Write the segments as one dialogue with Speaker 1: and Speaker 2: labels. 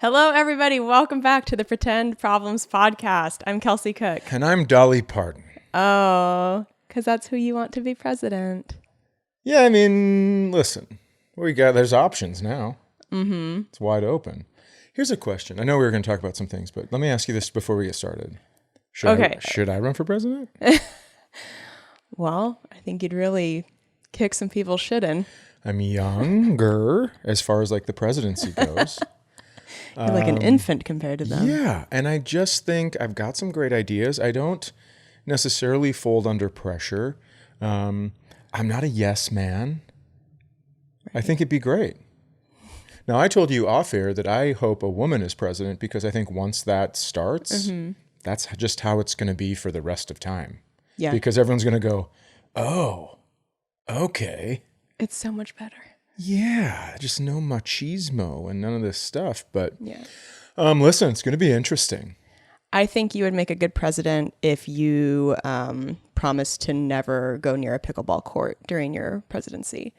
Speaker 1: Hello, everybody. Welcome back to the Pretend Problems podcast. I'm Kelsey Cook.
Speaker 2: And I'm Dolly Parton.
Speaker 1: Oh, because that's who you want to be president.
Speaker 2: Yeah, I mean, listen, there's options now.
Speaker 1: Mm-hmm.
Speaker 2: It's wide open. Here's a question. I know we were going to talk about some things, but let me ask you this before we get started. Should I run for president?
Speaker 1: Well, I think you'd really kick some people's shit in.
Speaker 2: I'm younger as far as like the presidency goes.
Speaker 1: You're like an infant compared to them.
Speaker 2: Yeah, and I just think I've got some great ideas. I don't necessarily fold under pressure. I'm not a yes man. Right. I think it'd be great. Now, I told you off air that I hope a woman is president because I think once that starts, that's just how it's going to be for the rest of time.
Speaker 1: Yeah.
Speaker 2: Because everyone's going to go, oh, okay.
Speaker 1: It's so much better.
Speaker 2: Yeah, just no machismo and none of this stuff. But
Speaker 1: yeah.
Speaker 2: Listen, it's going to be interesting.
Speaker 1: I think you would make a good president if you promised to never go near a pickleball court during your presidency.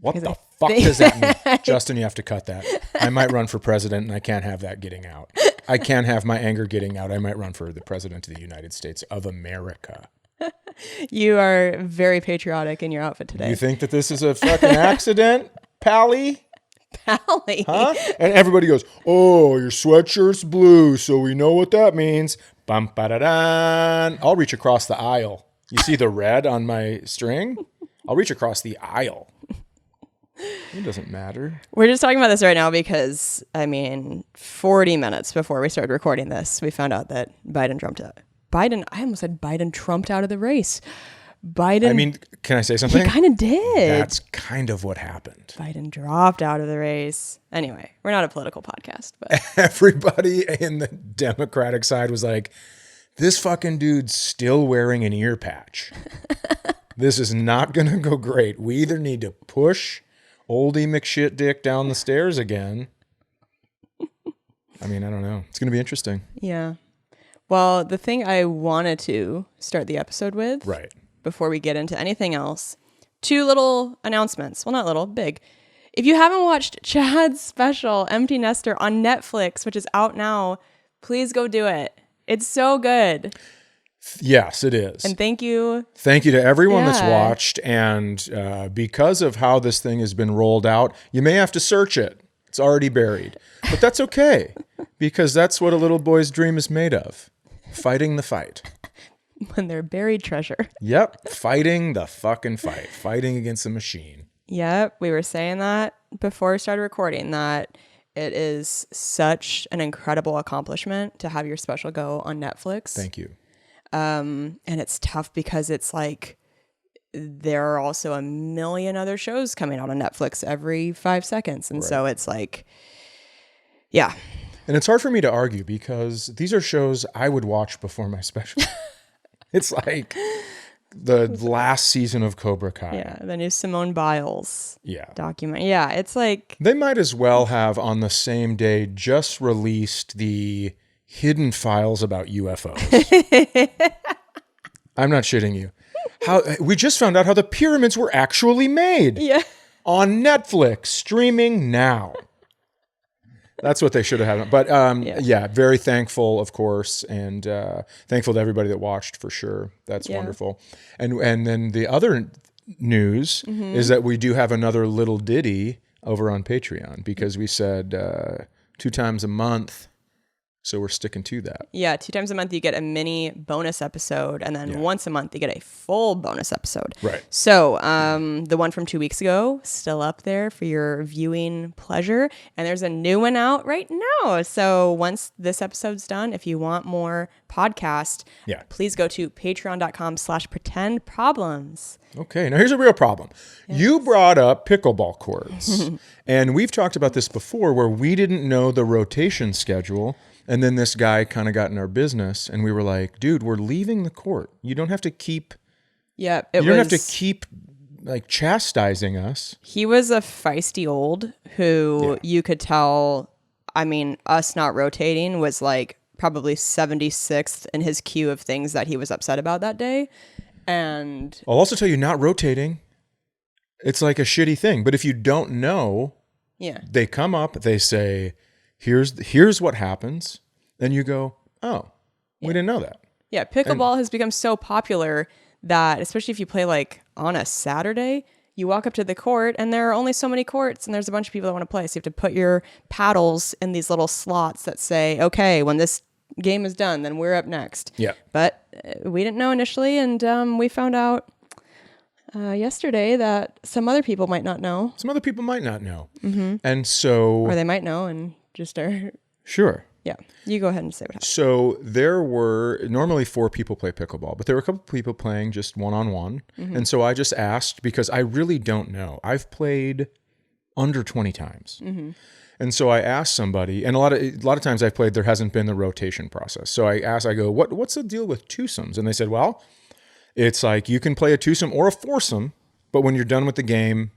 Speaker 2: What the fuck does that mean? Justin, you have to cut that. I might run for president and I can't have that getting out. I can't have my anger getting out. I might run for the president of the United States of America.
Speaker 1: You are very patriotic in your outfit today.
Speaker 2: You think that this is a fucking accident, Pally?
Speaker 1: Pally?
Speaker 2: Huh? And everybody goes, oh, your sweatshirt's blue, so we know what that means. Bum, ba-da-dan. I'll reach across the aisle. You see the red on my string? I'll reach across the aisle. It doesn't matter.
Speaker 1: We're just talking about this right now because, 40 minutes before we started recording this, we found out that Biden trumped out of the race.
Speaker 2: Can I say something?
Speaker 1: He kind of did.
Speaker 2: That's kind of what happened.
Speaker 1: Biden dropped out of the race. Anyway, we're not a political podcast, but
Speaker 2: everybody in the Democratic side was like, this fucking dude's still wearing an ear patch. This is not going to go great. We either need to push oldie McShit Dick down the stairs again. I don't know. It's going to be interesting.
Speaker 1: Yeah. Well, the thing I wanted to start the episode with,
Speaker 2: right,
Speaker 1: before we get into anything else, 2 little announcements. Well, not little, big. If you haven't watched Chad's special, Empty Nester, on Netflix, which is out now, please go do it. It's so good.
Speaker 2: Yes, it is.
Speaker 1: And thank you.
Speaker 2: Thank you to everyone that's watched. And because of how this thing has been rolled out, you may have to search it. It's already buried. But that's okay, because that's what a little boy's dream is made of. Fighting the fight.
Speaker 1: When they're buried treasure.
Speaker 2: Yep. Fighting the fucking fight. Fighting against the machine.
Speaker 1: Yep. We were saying that before we started recording, that it is such an incredible accomplishment to have your special go on Netflix.
Speaker 2: Thank you.
Speaker 1: And it's tough because it's like there are also a million other shows coming out on Netflix every 5 seconds. And so it's like, yeah.
Speaker 2: And it's hard for me to argue because these are shows I would watch before my special. It's like the last season of Cobra Kai.
Speaker 1: Yeah, the new Simone Biles document. Yeah, it's like...
Speaker 2: They might as well have on the same day just released the hidden files about UFOs. I'm not shitting you. We just found out how the pyramids were actually made.
Speaker 1: Yeah. On
Speaker 2: Netflix, streaming now. That's what they should have had. But very thankful, of course, and thankful to everybody that watched for sure. That's wonderful. And then the other news is that we do have another little ditty over on Patreon because we said 2 times a month. So we're sticking to that.
Speaker 1: Yeah, 2 times a month you get a mini bonus episode, and then once a month you get a full bonus episode.
Speaker 2: Right.
Speaker 1: So the one from 2 weeks ago, still up there for your viewing pleasure. And there's a new one out right now. So once this episode's done, if you want more podcast, please go to patreon.com/pretendproblems.
Speaker 2: Okay, now here's a real problem. Yes. You brought up pickleball courts. And we've talked about this before where we didn't know the rotation schedule. And then this guy kind of got in our business and we were like, dude, we're leaving the court. You don't have to keep like chastising us.
Speaker 1: He was a feisty old who you could tell, us not rotating was like probably 76th in his queue of things that he was upset about that day. And
Speaker 2: I'll also tell you, not rotating, it's like a shitty thing. But if you don't know, they come up, they say, here's what happens. And you go, oh, we didn't know that.
Speaker 1: Yeah, pickleball has become so popular that, especially if you play like on a Saturday, you walk up to the court and there are only so many courts and there's a bunch of people that want to play. So you have to put your paddles in these little slots that say, okay, when this game is done, then we're up next.
Speaker 2: Yeah.
Speaker 1: But we didn't know initially, and we found out yesterday that some other people might not know.
Speaker 2: Some other people might not know. Mm-hmm. And so...
Speaker 1: Or they might know and just are...
Speaker 2: Sure.
Speaker 1: Yeah. You go ahead and say what happened.
Speaker 2: So there were... Normally 4 people play pickleball, but there were a couple people playing just one-on-one. Mm-hmm. And so I just asked, because I really don't know. I've played under 20 times. Mm-hmm. And so I asked somebody, and a lot of times I've played, there hasn't been the rotation process. So I asked, I go, what's the deal with twosomes? And they said, well, it's like you can play a twosome or a foursome, but when you're done with the game,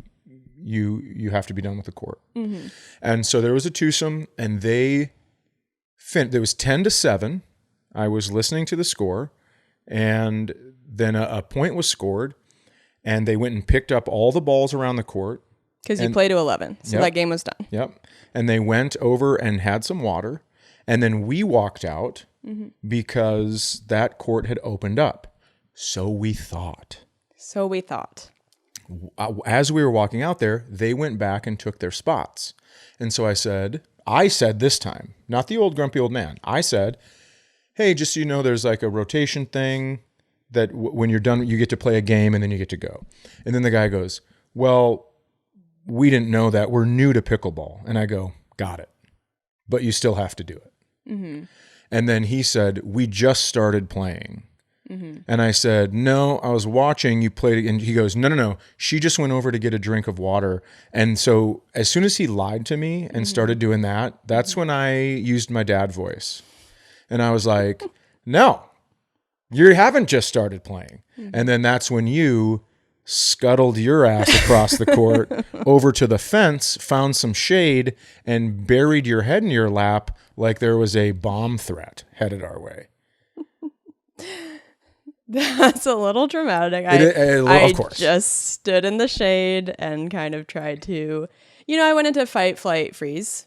Speaker 2: you have to be done with the court. Mm-hmm. And so there was a twosome, and there was 10-7. I was listening to the score, and then a point was scored, and they went and picked up all the balls around the court.
Speaker 1: Because you play to 11, so that game was done.
Speaker 2: Yep. And they went over and had some water, and then we walked out because that court had opened up. So we thought. As we were walking out there, they went back and took their spots. And so I said this time, not the old grumpy old man, I said, hey, just so you know, there's like a rotation thing that when you're done, you get to play a game and then you get to go. And then the guy goes, well, we didn't know that. We're new to pickleball. And I go, got it. But you still have to do it. Mm-hmm. And then he said, we just started playing. Mm-hmm. And I said, no, I was watching you play. And he goes, no. She just went over to get a drink of water. And so as soon as he lied to me and started doing that, that's when I used my dad voice. And I was like, no, you haven't just started playing. Mm-hmm. And then that's when you scuttled your ass across the court over to the fence, found some shade, and buried your head in your lap like there was a bomb threat headed our way.
Speaker 1: That's a little dramatic.
Speaker 2: Of course.
Speaker 1: Just stood in the shade and kind of tried to, I went into fight, flight, freeze,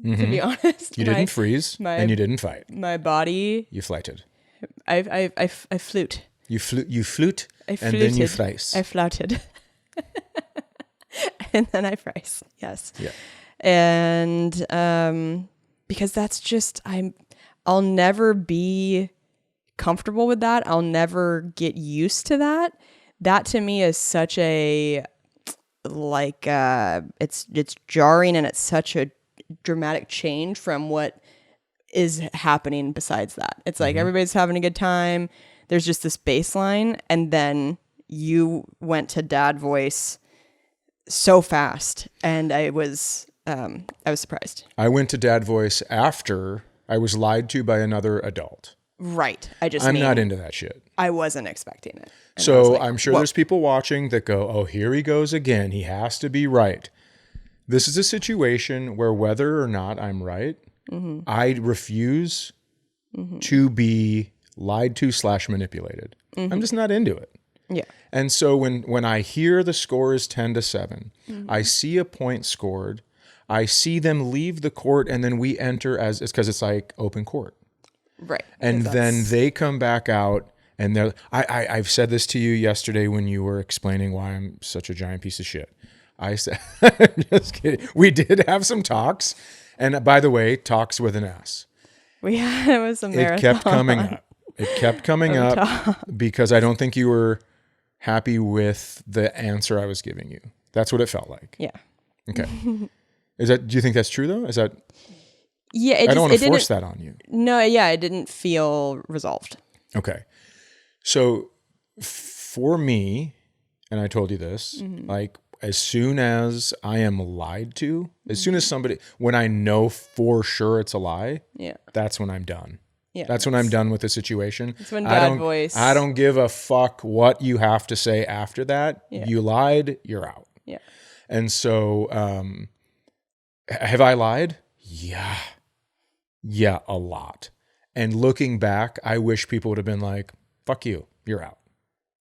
Speaker 1: to be honest.
Speaker 2: You didn't freeze and you didn't fight.
Speaker 1: My body.
Speaker 2: You flighted.
Speaker 1: I flute.
Speaker 2: You flute,
Speaker 1: and
Speaker 2: then you fries.
Speaker 1: I flouted. And then I fries. Yes.
Speaker 2: Yeah.
Speaker 1: And because that's just, I'll never be comfortable with that. I'll never get used to that. That to me is such a, like, it's jarring, and it's such a dramatic change from what is happening besides that. It's like everybody's having a good time. There's just this baseline, and then you went to dad voice so fast, and I was surprised.
Speaker 2: I went to dad voice after I was lied to by another adult.
Speaker 1: Right.
Speaker 2: I'm not into that shit.
Speaker 1: I wasn't expecting it. And
Speaker 2: so I'm sure there's people watching that go, oh, here he goes again. He has to be right. This is a situation where whether or not I'm right, I refuse to be lied to / manipulated. I'm just not into it.
Speaker 1: Yeah.
Speaker 2: And so when I hear the score is 10-7, I see a point scored, I see them leave the court, and then we enter it's because it's like open court.
Speaker 1: Right.
Speaker 2: And then they come back out, and they're, I've said this to you yesterday when you were explaining why I'm such a giant piece of shit. I said, just kidding. We did have some talks. And by the way, talks with an S.
Speaker 1: It was a marathon.
Speaker 2: It kept coming up because I don't think you were happy with the answer I was giving you. That's what it felt like.
Speaker 1: Yeah.
Speaker 2: Okay. Do you think that's true though? Is that?
Speaker 1: Yeah.
Speaker 2: I don't want to force that on you.
Speaker 1: No. Yeah. It didn't feel resolved.
Speaker 2: Okay. So for me, and I told you this, like as soon as I am lied to, as soon as when I know for sure it's a lie, that's when I'm done. Yeah, that's when I'm done with the situation.
Speaker 1: That's when dad voice.
Speaker 2: I don't give a fuck what you have to say after that.
Speaker 1: Yeah.
Speaker 2: You lied, you're out.
Speaker 1: Yeah.
Speaker 2: And so, have I lied? Yeah. Yeah, a lot. And looking back, I wish people would have been like, fuck you, you're out.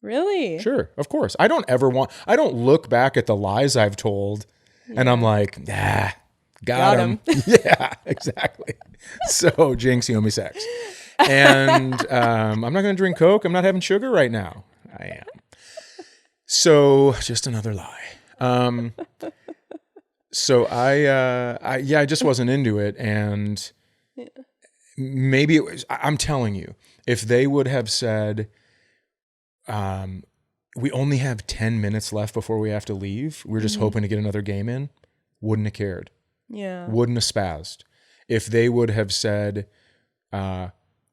Speaker 1: Really?
Speaker 2: Sure, of course. I don't look back at the lies I've told and I'm like, Got him. Yeah, exactly. So Jinx, you owe me sex. And I'm not going to drink Coke. I'm not having sugar right now. I am. So just another lie. So I just wasn't into it. And maybe it was, I'm telling you, if they would have said, we only have 10 minutes left before we have to leave, we're just hoping to get another game in, wouldn't have cared.
Speaker 1: Yeah.
Speaker 2: Wouldn't have spazzed. If they would have said,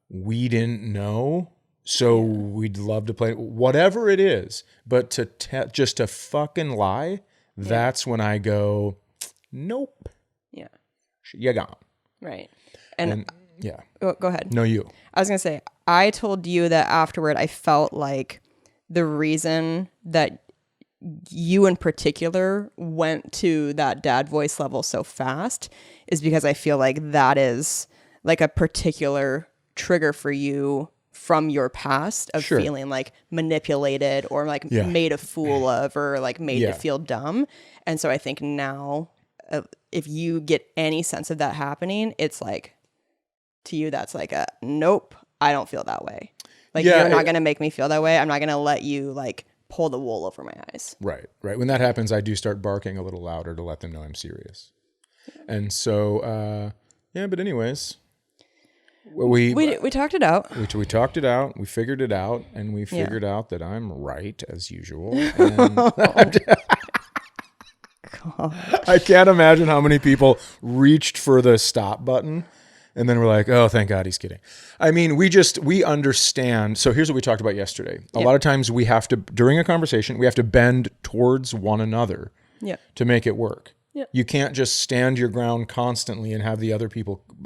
Speaker 2: we didn't know, so we'd love to play, whatever it is, but just to fucking lie, that's when I go, nope.
Speaker 1: Yeah.
Speaker 2: You're gone.
Speaker 1: Right.
Speaker 2: And yeah.
Speaker 1: Go ahead.
Speaker 2: No, you.
Speaker 1: I was going to say, I told you that afterward, I felt like the reason that you in particular went to that dad voice level so fast is because I feel like that is like a particular trigger for you from your past of feeling like manipulated or like made a fool of or like made to feel dumb. And so I think now if you get any sense of that happening, it's like, to you, that's like a nope, I don't feel that way. Like you're not going to make me feel that way. I'm not going to let you like pull the wool over my eyes.
Speaker 2: Right. When that happens, I do start barking a little louder to let them know I'm serious. And so, but anyways, we
Speaker 1: talked it out.
Speaker 2: We talked it out. We figured it out, and we figured out that I'm right as usual. And I can't imagine how many people reached for the stop button. And then we're like, oh, thank God he's kidding. I mean, we understand. So here's what we talked about yesterday. A lot of times we have to, during a conversation, we have to bend towards one another to make it work. Yeah. You can't just stand your ground constantly and have the other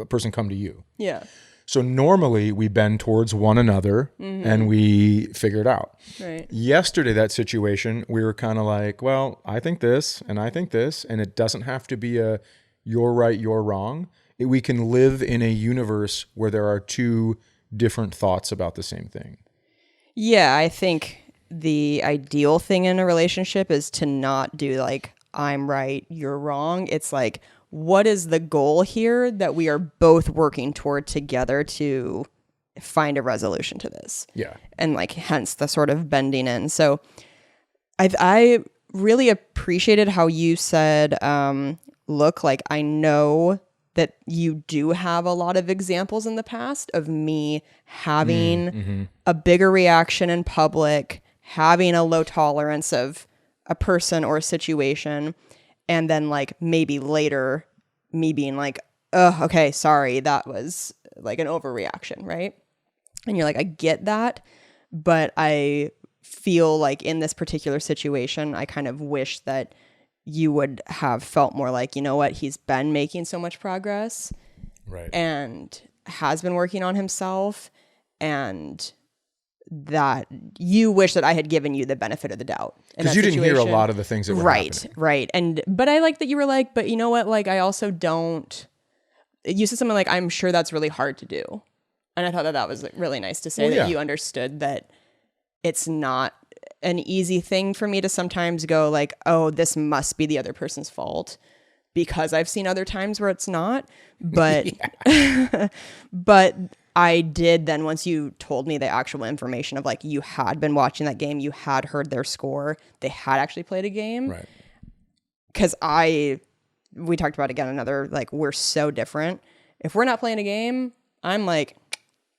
Speaker 2: person come to you. Yeah. So normally we bend towards one another and we figure it out. Right. Yesterday, that situation, we were kind of like, well, I think this and I think this, and it doesn't have to be a you're right, you're wrong. We can live in a universe where there are two different thoughts about the same thing. Yeah,
Speaker 1: I think the ideal thing in a relationship is to not do like, I'm right, you're wrong. It's like, what is the goal here that we are both working toward together to find a resolution to this? Yeah. And like, hence the sort of bending in. So I really appreciated how you said, look, like I know that you do have a lot of examples in the past of me having a bigger reaction in public, having a low tolerance of a person or a situation, and then like maybe later me being like, oh, okay, sorry, that was like an overreaction, right? And you're like, I get that, but I feel like in this particular situation, I kind of wish that you would have felt more like, you know what, he's been making so much progress, right, and has been working on himself, and that you wish that I had given you the benefit of the doubt.
Speaker 2: Because you didn't hear a lot of the things that were happening.
Speaker 1: Right. But I like that you were like, but you know what, like I also don't, you said something like, I'm sure that's really hard to do. And I thought that was really nice to say that you understood that it's not an easy thing for me to sometimes go like, oh, this must be the other person's fault, because I've seen other times where it's not. But but I did then, once you told me the actual information of like, you had been watching that game, you had heard their score, they had actually played a game. Right. Because we talked about again, another, like, we're so different. If we're not playing a game, I'm like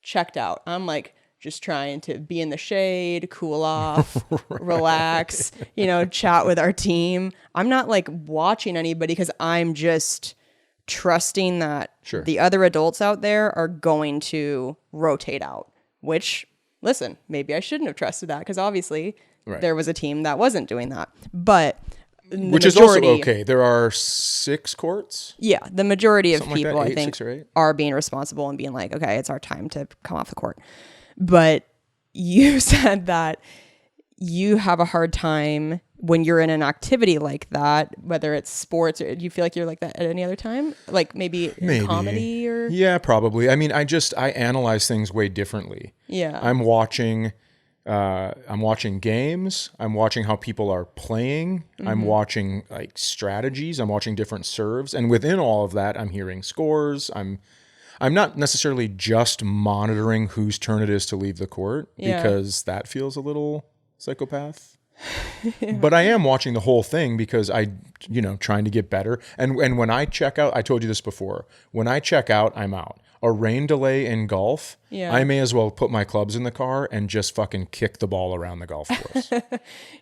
Speaker 1: checked out. I'm like, just trying to be in the shade, cool off, relax, chat with our team. I'm not like watching anybody because I'm just trusting that the other adults out there are going to rotate out, which, listen, maybe I shouldn't have trusted that because obviously there was a team that wasn't doing that. But
Speaker 2: which is also okay. There are 6 courts.
Speaker 1: Yeah, the majority of
Speaker 2: something
Speaker 1: people,
Speaker 2: like that, 8,
Speaker 1: I think,
Speaker 2: 6 or 8,
Speaker 1: are being responsible and being like, okay, it's our time to come off the court. But you said that you have a hard time when you're in an activity like that, whether it's sports, or do you feel like you're like that at any other time? Like maybe comedy or?
Speaker 2: Yeah, probably. I mean, I analyze things way differently. Yeah. I'm watching I'm watching games. I'm watching how people are playing. I'm watching like strategies. I'm watching different serves. And within all of that, I'm hearing scores. I'm not necessarily just monitoring whose turn it is to leave the court because that feels a little psychopath. But I am watching the whole thing because trying to get better. And when I check out, I told you this before, when I check out, I'm out. A rain delay in golf, I may as well put my clubs in the car and just fucking kick the ball around the golf course.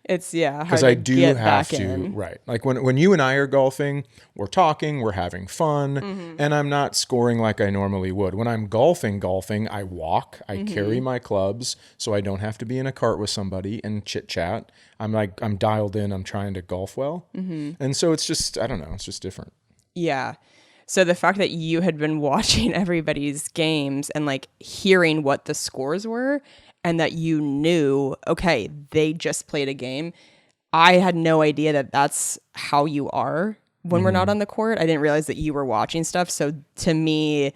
Speaker 1: It's
Speaker 2: because I do have to, right? Like when you and I are golfing, we're talking, we're having fun, and I'm not scoring like I normally would. When I'm golfing, I walk, I carry my clubs, so I don't have to be in a cart with somebody and chit chat. I'm dialed in. I'm trying to golf well, and so it's just, I don't know, it's just different.
Speaker 1: Yeah. So the fact that you had been watching everybody's games and like hearing what the scores were and that you knew, okay, they just played a game. I had no idea that that's how you are when we're not on the court. I didn't realize that you were watching stuff. So to me,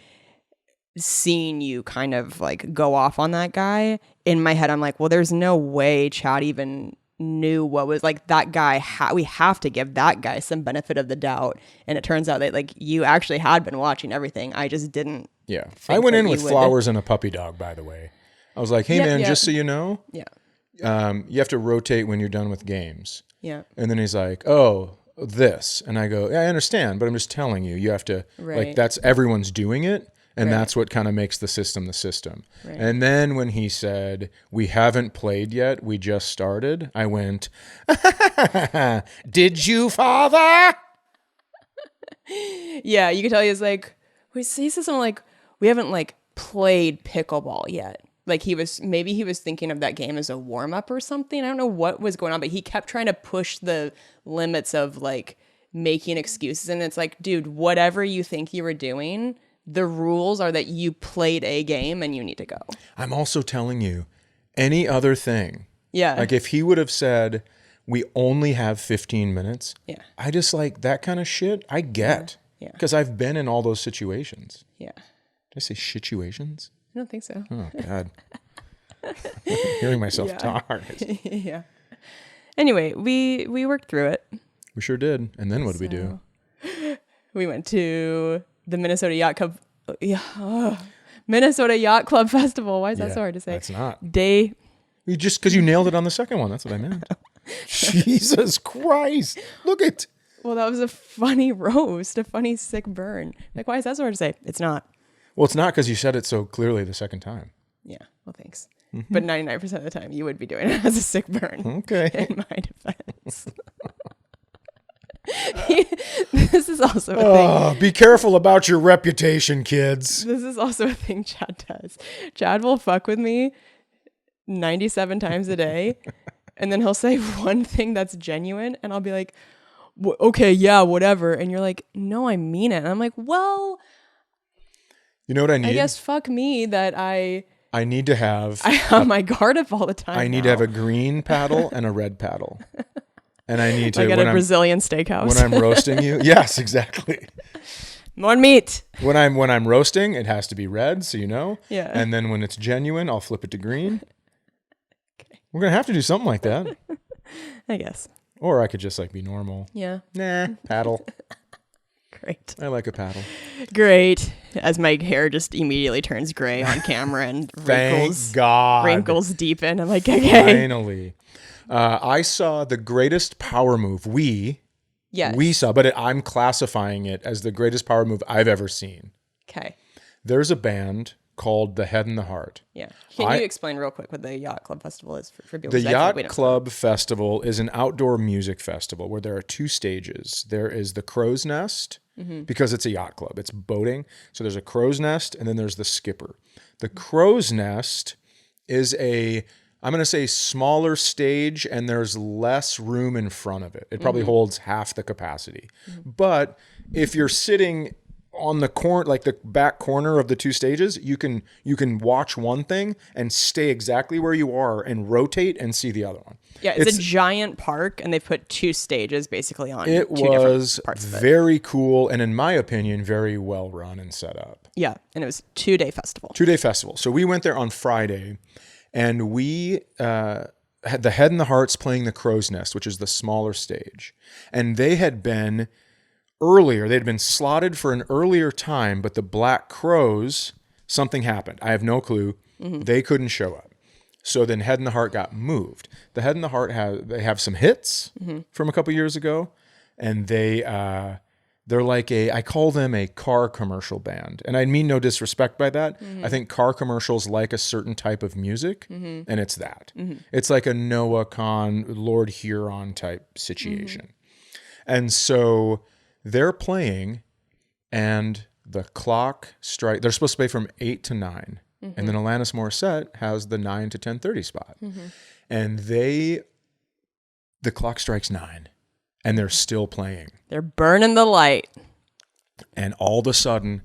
Speaker 1: seeing you kind of like go off on that guy, in my head, I'm like, well, there's no way Chad even knew what was like that guy. We have to give that guy some benefit of the doubt. And it turns out that like you actually had been watching everything. I just didn't.
Speaker 2: Yeah. I went in with flowers and a puppy dog, by the way. I was like, hey man, just so you know, you have to rotate when you're done with games. Yeah. And then he's like, oh, this. And I go, yeah, I understand, but I'm just telling you, you have to, like, that's everyone's doing it. And that's what kind of makes the system the system. Right. And then when he said, we haven't played yet, we just started, I went, did you, father?
Speaker 1: Yeah, you could tell he was like, he said something like, we haven't like played pickleball yet. Like he was thinking of that game as a warm up or something. I don't know what was going on, but he kept trying to push the limits of like making excuses. And it's like, dude, whatever you think you were doing, the rules are that you played a game and you need to go.
Speaker 2: I'm also telling you, any other thing.
Speaker 1: Yeah.
Speaker 2: Like if he would have said, we only have 15 minutes. Yeah. I just like that kind of shit. I get. Yeah. Because I've been in all those situations. Yeah. Did I say situations?
Speaker 1: I don't think so.
Speaker 2: Oh, God. Hearing myself talk.
Speaker 1: Yeah. Anyway, we worked through it.
Speaker 2: We sure did. And then what did we do?
Speaker 1: We went to the Minnesota Yacht Club. Minnesota Yacht Club Festival. Why is that so hard to say?
Speaker 2: It's not.
Speaker 1: You
Speaker 2: just because you nailed it on the second one. That's what I meant. Jesus Christ. Look it.
Speaker 1: Well, that was a funny roast, a funny sick burn. Like, why is that so hard to say? It's not.
Speaker 2: Well, it's not because you said it so clearly the second time.
Speaker 1: Yeah. Well, thanks. Mm-hmm. But 99% of the time, you would be doing it as a sick burn.
Speaker 2: Okay.
Speaker 1: In my defense. This is also a thing.
Speaker 2: Be careful about your reputation, kids.
Speaker 1: This is also a thing Chad does. Chad will fuck with me 97 times a day, and then he'll say one thing that's genuine, and I'll be like, okay, yeah, whatever. And you're like, no, I mean it. And I'm like, well,
Speaker 2: you know what I need?
Speaker 1: I guess fuck me that I
Speaker 2: need to have...
Speaker 1: I have my guard up all the time.
Speaker 2: I need to have a green paddle and a red paddle. And I need to...
Speaker 1: Like at a Brazilian steakhouse.
Speaker 2: When I'm roasting you. Yes, exactly.
Speaker 1: More meat.
Speaker 2: When I'm roasting, it has to be red, so you know.
Speaker 1: Yeah.
Speaker 2: And then when it's genuine, I'll flip it to green. Okay. We're going to have to do something like that.
Speaker 1: I guess.
Speaker 2: Or I could just like be normal.
Speaker 1: Yeah.
Speaker 2: Nah, paddle.
Speaker 1: Great.
Speaker 2: I like a paddle.
Speaker 1: Great. As my hair just immediately turns gray on camera and wrinkles deepen. I'm like, okay.
Speaker 2: Finally. I saw the greatest power move. We saw, but I'm classifying it as the greatest power move I've ever seen.
Speaker 1: Okay.
Speaker 2: There's a band called The Head and the Heart.
Speaker 1: Yeah. Can you explain real quick what the Yacht Club Festival is for people?
Speaker 2: The Yacht Club Festival is an outdoor music festival where there are two stages. There is the Crow's Nest, because it's a yacht club. It's boating. So there's a Crow's Nest, and then there's the Skipper. The Crow's Nest is I'm going to say smaller stage, and there's less room in front of it. It probably holds half the capacity. But if you're sitting on the corner, like the back corner of the two stages, you can watch one thing and stay exactly where you are and rotate and see the other one.
Speaker 1: Yeah, it's a giant park, and they've put two stages basically on.
Speaker 2: It was very cool, and in my opinion, very well run and set up.
Speaker 1: Yeah, and it was 2-day festival.
Speaker 2: 2-day festival. So we went there on Friday. And we had the Head and the Hearts playing the Crow's Nest, which is the smaller stage. And they had been earlier, they'd been slotted for an earlier time, but the Black Crows, something happened. I have no clue. They couldn't show up. So then Head and the Heart got moved. The Head and the Heart they have some hits from a couple years ago, and they're like I call them a car commercial band. And I mean no disrespect by that. I think car commercials like a certain type of music, and it's that. It's like a Noah Kahn, Lord Huron type situation. And so they're playing, and the clock strike. They're supposed to play from 8 to 9. And then Alanis Morissette has the 9 to 10:30 spot. And the clock strikes 9, and they're still playing.
Speaker 1: They're burning the light.
Speaker 2: And all of a sudden,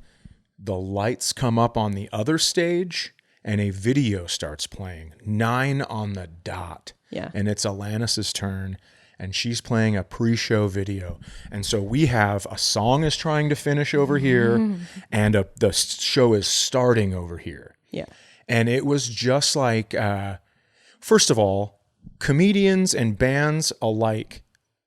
Speaker 2: the lights come up on the other stage, and a video starts playing. 9 on the dot.
Speaker 1: Yeah.
Speaker 2: And it's Alanis's turn, and she's playing a pre-show video. And so we have a song is trying to finish over here, and the show is starting over here.
Speaker 1: Yeah.
Speaker 2: And it was just like, first of all, comedians and bands alike,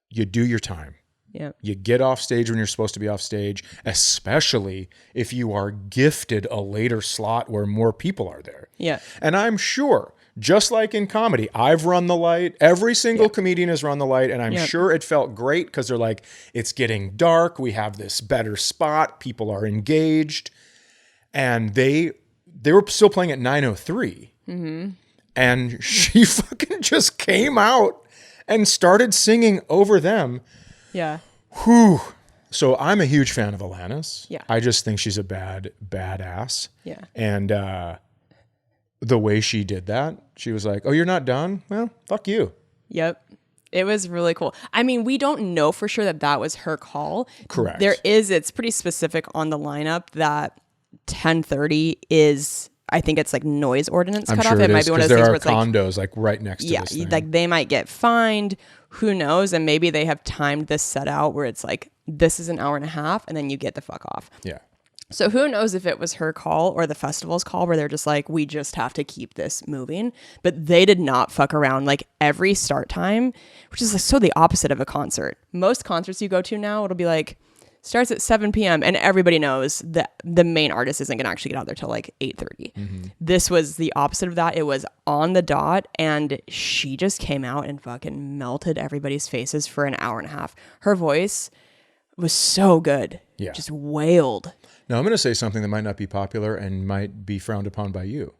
Speaker 2: you do your time.
Speaker 1: Yeah.
Speaker 2: You get off stage when you're supposed to be off stage, especially if you are gifted a later slot where more people are there.
Speaker 1: Yeah.
Speaker 2: And I'm sure, just like in comedy, I've run the light. Every single comedian has run the light, and I'm sure it felt great because they're like, it's getting dark. We have this better spot. People are engaged. And they were still playing at 9:03. And she fucking just came out and started singing over them.
Speaker 1: Yeah.
Speaker 2: Whew. So I'm a huge fan of Alanis.
Speaker 1: Yeah.
Speaker 2: I just think she's a badass.
Speaker 1: Yeah.
Speaker 2: And the way she did that, she was like, oh, you're not done? Well, fuck you.
Speaker 1: Yep. It was really cool. I mean, we don't know for sure that was her call.
Speaker 2: Correct.
Speaker 1: It's pretty specific on the lineup that 10:30 is, I think it's like noise ordinance
Speaker 2: I'm
Speaker 1: cutoff.
Speaker 2: sure
Speaker 1: It might be one of those things where it's
Speaker 2: condos like right next to this thing.
Speaker 1: like they might get fined. Who knows? And maybe they have timed this set out where it's like, this is an hour and a half, and then you get the fuck off.
Speaker 2: Yeah.
Speaker 1: So who knows if it was her call or the festival's call where they're just like, we just have to keep this moving. But they did not fuck around. Like every start time, which is like so the opposite of a concert. Most concerts you go to now, it'll be like, starts at 7 p.m. and everybody knows that the main artist isn't going to actually get out there till like 8:30. This was the opposite of that. It was on the dot, and she just came out and fucking melted everybody's faces for an hour and a half. Her voice was so good.
Speaker 2: Yeah.
Speaker 1: Just wailed.
Speaker 2: Now I'm going to say something that might not be popular and might be frowned upon by you.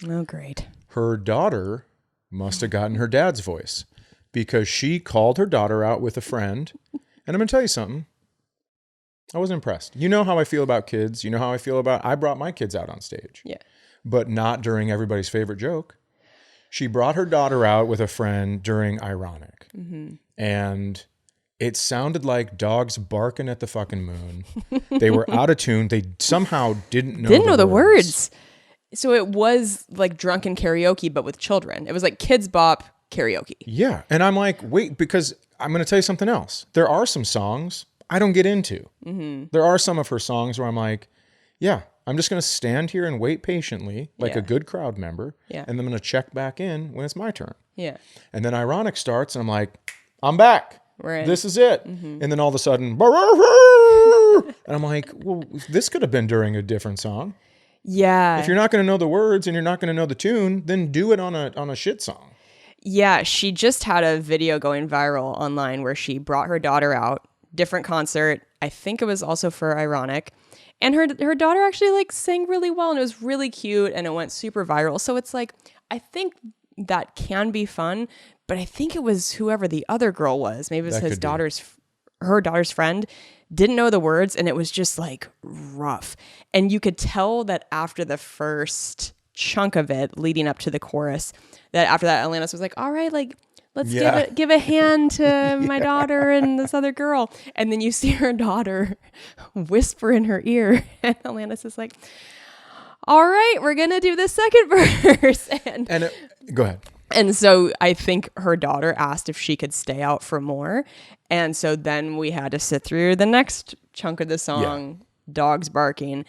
Speaker 1: Oh, great.
Speaker 2: Her daughter must have gotten her dad's voice because she called her daughter out with a friend. And I'm going to tell you something. I was impressed. You know how I feel about kids. You know how I feel about, I brought my kids out on stage.
Speaker 1: Yeah.
Speaker 2: But not during everybody's favorite joke. She brought her daughter out with a friend during Ironic. And it sounded like dogs barking at the fucking moon. They were out of tune. They somehow didn't know the words.
Speaker 1: So it was like drunken karaoke, but with children. It was like Kids Bop karaoke.
Speaker 2: Yeah. And I'm like, wait, because I'm going to tell you something else. There are some songs I don't get into. There are some of her songs where I'm like, yeah, I'm just going to stand here and wait patiently like a good crowd member.
Speaker 1: Yeah.
Speaker 2: And then I'm going to check back in when it's my turn.
Speaker 1: Yeah.
Speaker 2: And then Ironic starts and I'm like, I'm back.
Speaker 1: Right.
Speaker 2: This is it. And then all of a sudden, and I'm like, well, this could have been during a different song.
Speaker 1: Yeah.
Speaker 2: If you're not going to know the words and you're not going to know the tune, then do it on a shit song.
Speaker 1: Yeah. She just had a video going viral online where she brought her daughter out. Different concert. I think it was also for Ironic. And her daughter actually like sang really well, and it was really cute, and it went super viral. So it's like, I think that can be fun, but I think it was whoever the other girl was. Maybe it was her daughter's friend, didn't know the words, and it was just like rough. And you could tell that after the first chunk of it leading up to the chorus, that after that, Alanis was like, all right, like, let's give a hand to my daughter and this other girl. And then you see her daughter whisper in her ear. And Alanis is like, all right, we're going to do the second verse.
Speaker 2: Go ahead.
Speaker 1: And so I think her daughter asked if she could stay out for more. And so then we had to sit through the next chunk of the song, dogs barking.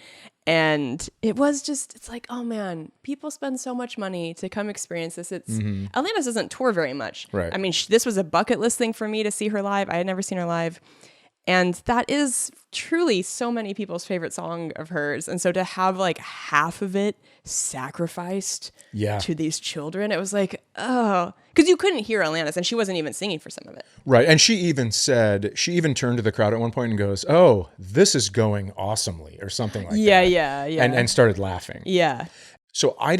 Speaker 1: And it was just, it's like, oh man, people spend so much money to come experience this. It's Alanis doesn't tour very much.
Speaker 2: Right.
Speaker 1: I mean, this was a bucket list thing for me to see her live. I had never seen her live. And that is truly so many people's favorite song of hers. And so to have like half of it sacrificed to these children, it was like, oh, because you couldn't hear Alanis and she wasn't even singing for some of it.
Speaker 2: Right. And she even turned to the crowd at one point and goes, "Oh, this is going awesomely," or something like that.
Speaker 1: Yeah.
Speaker 2: And started laughing.
Speaker 1: Yeah.
Speaker 2: So I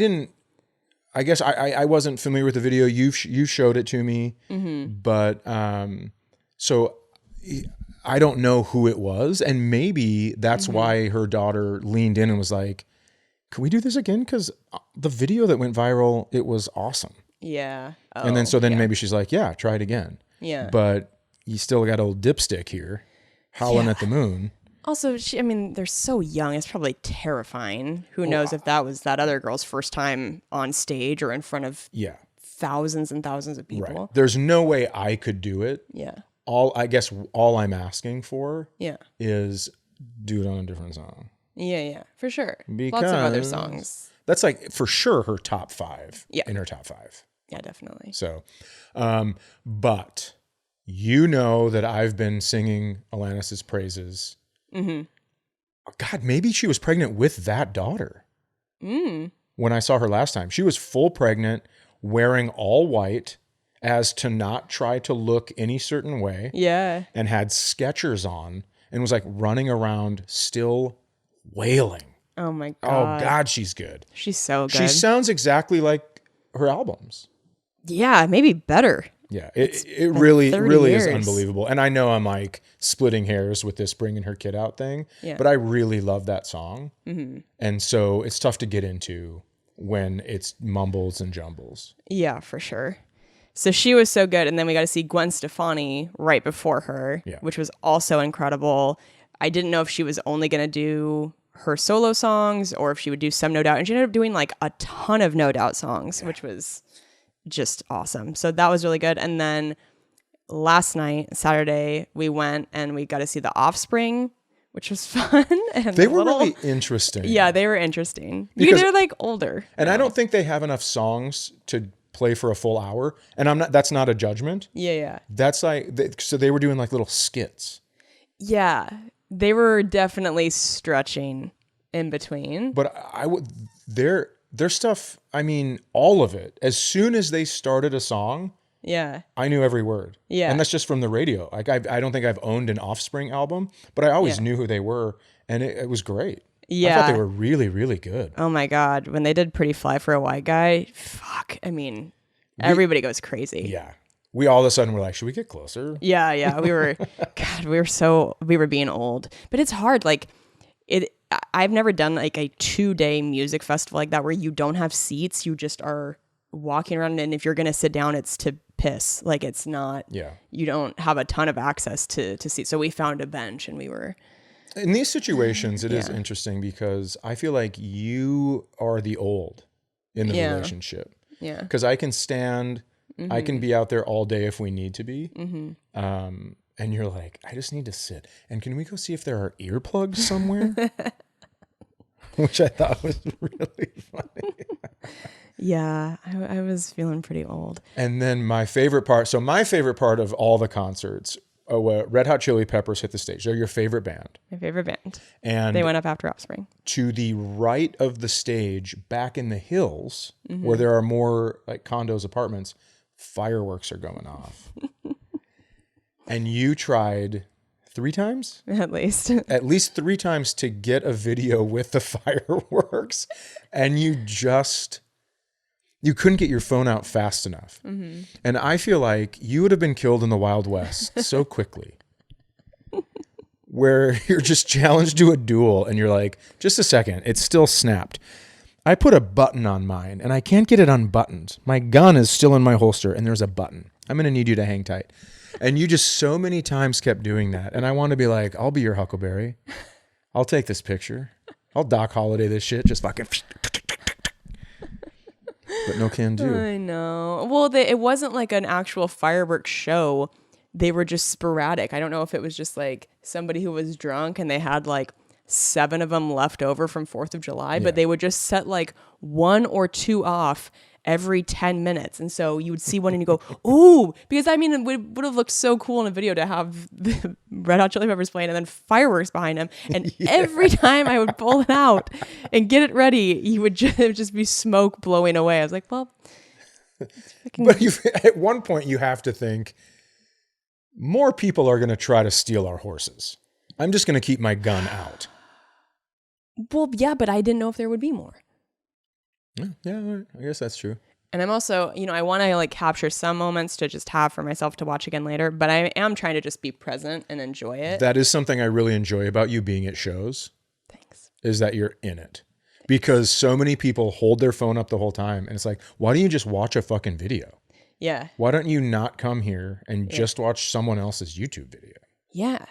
Speaker 2: guess I wasn't familiar with the video. You showed it to me, but so I don't know who it was, and maybe that's why her daughter leaned in and was like, "Can we do this again?" Because the video that went viral, it was awesome.
Speaker 1: Yeah. Oh,
Speaker 2: and then maybe she's like, "Yeah, try it again."
Speaker 1: Yeah.
Speaker 2: But you still got old Dipstick here, howling at the moon.
Speaker 1: Also, they're so young. It's probably terrifying. Who knows if that was that other girl's first time on stage or in front of thousands and thousands of people.
Speaker 2: Right. There's no way I could do it.
Speaker 1: Yeah.
Speaker 2: All I'm asking for is do it on a different song.
Speaker 1: Yeah, for sure.
Speaker 2: Because
Speaker 1: lots of other songs.
Speaker 2: That's like for sure her top 5 in her top 5.
Speaker 1: Yeah, definitely.
Speaker 2: So, but you know that I've been singing Alanis's praises. God, maybe she was pregnant with that daughter. When I saw her last time, she was full pregnant, wearing all white, as to not try to look any certain way.
Speaker 1: Yeah.
Speaker 2: And had Skechers on and was like running around still wailing.
Speaker 1: Oh my God.
Speaker 2: Oh God, she's good.
Speaker 1: She's so good.
Speaker 2: She sounds exactly like her albums.
Speaker 1: Yeah, maybe better.
Speaker 2: Yeah, it really
Speaker 1: years.
Speaker 2: is unbelievable. And I know I'm like splitting hairs with this bringing her kid out thing, but I really love that song. And so it's tough to get into when it's mumbles and jumbles.
Speaker 1: Yeah, for sure. So she was so good. And then we got to see Gwen Stefani right before her, which was also incredible. I didn't know if she was only going to do her solo songs or if she would do some No Doubt. And she ended up doing like a ton of No Doubt songs, which was just awesome. So that was really good. And then last night, Saturday, we went and we got to see The Offspring, which was fun. And
Speaker 2: they were really interesting.
Speaker 1: Yeah, they were interesting. Because they're like older.
Speaker 2: And I don't think they have enough songs to play for a full hour. And that's not a judgment.
Speaker 1: Yeah.
Speaker 2: That's like, so they were doing like little skits.
Speaker 1: Yeah. They were definitely stretching in between.
Speaker 2: But their stuff, I mean, all of it, as soon as they started a song, I knew every word. Yeah. And that's just from the radio. Like I don't think I've owned an Offspring album, but I always knew who they were, and it was great. Yeah. I thought they were really, really good.
Speaker 1: Oh my God. When they did Pretty Fly for a White Guy, fuck. I mean, everybody goes crazy.
Speaker 2: Yeah. We all of a sudden were like, should we get closer?
Speaker 1: Yeah. We were, God, we were being old. But it's hard. Like, I've never done like a 2-day music festival like that where you don't have seats. You just are walking around. And if you're going to sit down, it's to piss. Like, it's not, you don't have a ton of access to seats. So we found a bench and we were.
Speaker 2: In these situations, it is interesting because I feel like you are the old in the relationship. Yeah. Because I can stand, I can be out there all day if we need to be. And you're like, I just need to sit. And can we go see if there are earplugs somewhere? Which I thought was really funny.
Speaker 1: Yeah, I was feeling pretty old.
Speaker 2: And then my favorite part of all the concerts, Red Hot Chili Peppers hit the stage. They're your favorite band.
Speaker 1: My favorite band.
Speaker 2: And
Speaker 1: they went up after Offspring.
Speaker 2: To the right of the stage, back in the hills, where there are more like condos, apartments, fireworks are going off. And you tried 3 times?
Speaker 1: At least.
Speaker 2: At least 3 times to get a video with the fireworks. And you couldn't get your phone out fast enough. And I feel like you would have been killed in the Wild West so quickly. Where you're just challenged to a duel and you're like, just a second, it's still snapped. I put a button on mine and I can't get it unbuttoned. My gun is still in my holster and there's a button. I'm going to need you to hang tight. And you just so many times kept doing that. And I want to be like, I'll be your Huckleberry. I'll take this picture. I'll Doc Holiday this shit. Just fucking. But no can do.
Speaker 1: I know. Well, it wasn't like an actual fireworks show. They were just sporadic. I don't know if it was just like somebody who was drunk and they had like 7 of them left over from 4th of July,
Speaker 2: Yeah.
Speaker 1: but they would just set like 1 or 2 off every 10 minutes. And so you would see one and you go, ooh, because I mean, it would have looked so cool in a video to have the Red Hot Chili Peppers playing and then fireworks behind them. And every time I would pull it out and get it ready, it would just be smoke blowing away. I was like, well,
Speaker 2: but at one point you have to think more people are going to try to steal our horses. I'm just going to keep my gun out.
Speaker 1: Well, yeah, but I didn't know if there would be more.
Speaker 2: Yeah, I guess that's true.
Speaker 1: And I'm also, I want to like capture some moments to just have for myself to watch again later, but I am trying to just be present and enjoy it.
Speaker 2: That is something I really enjoy about you being at shows.
Speaker 1: Thanks.
Speaker 2: Is that you're in it. Because so many people hold their phone up the whole time. And it's like, why don't you just watch a fucking video?
Speaker 1: Yeah.
Speaker 2: Why don't you not come here and just watch someone else's YouTube video?
Speaker 1: Yeah.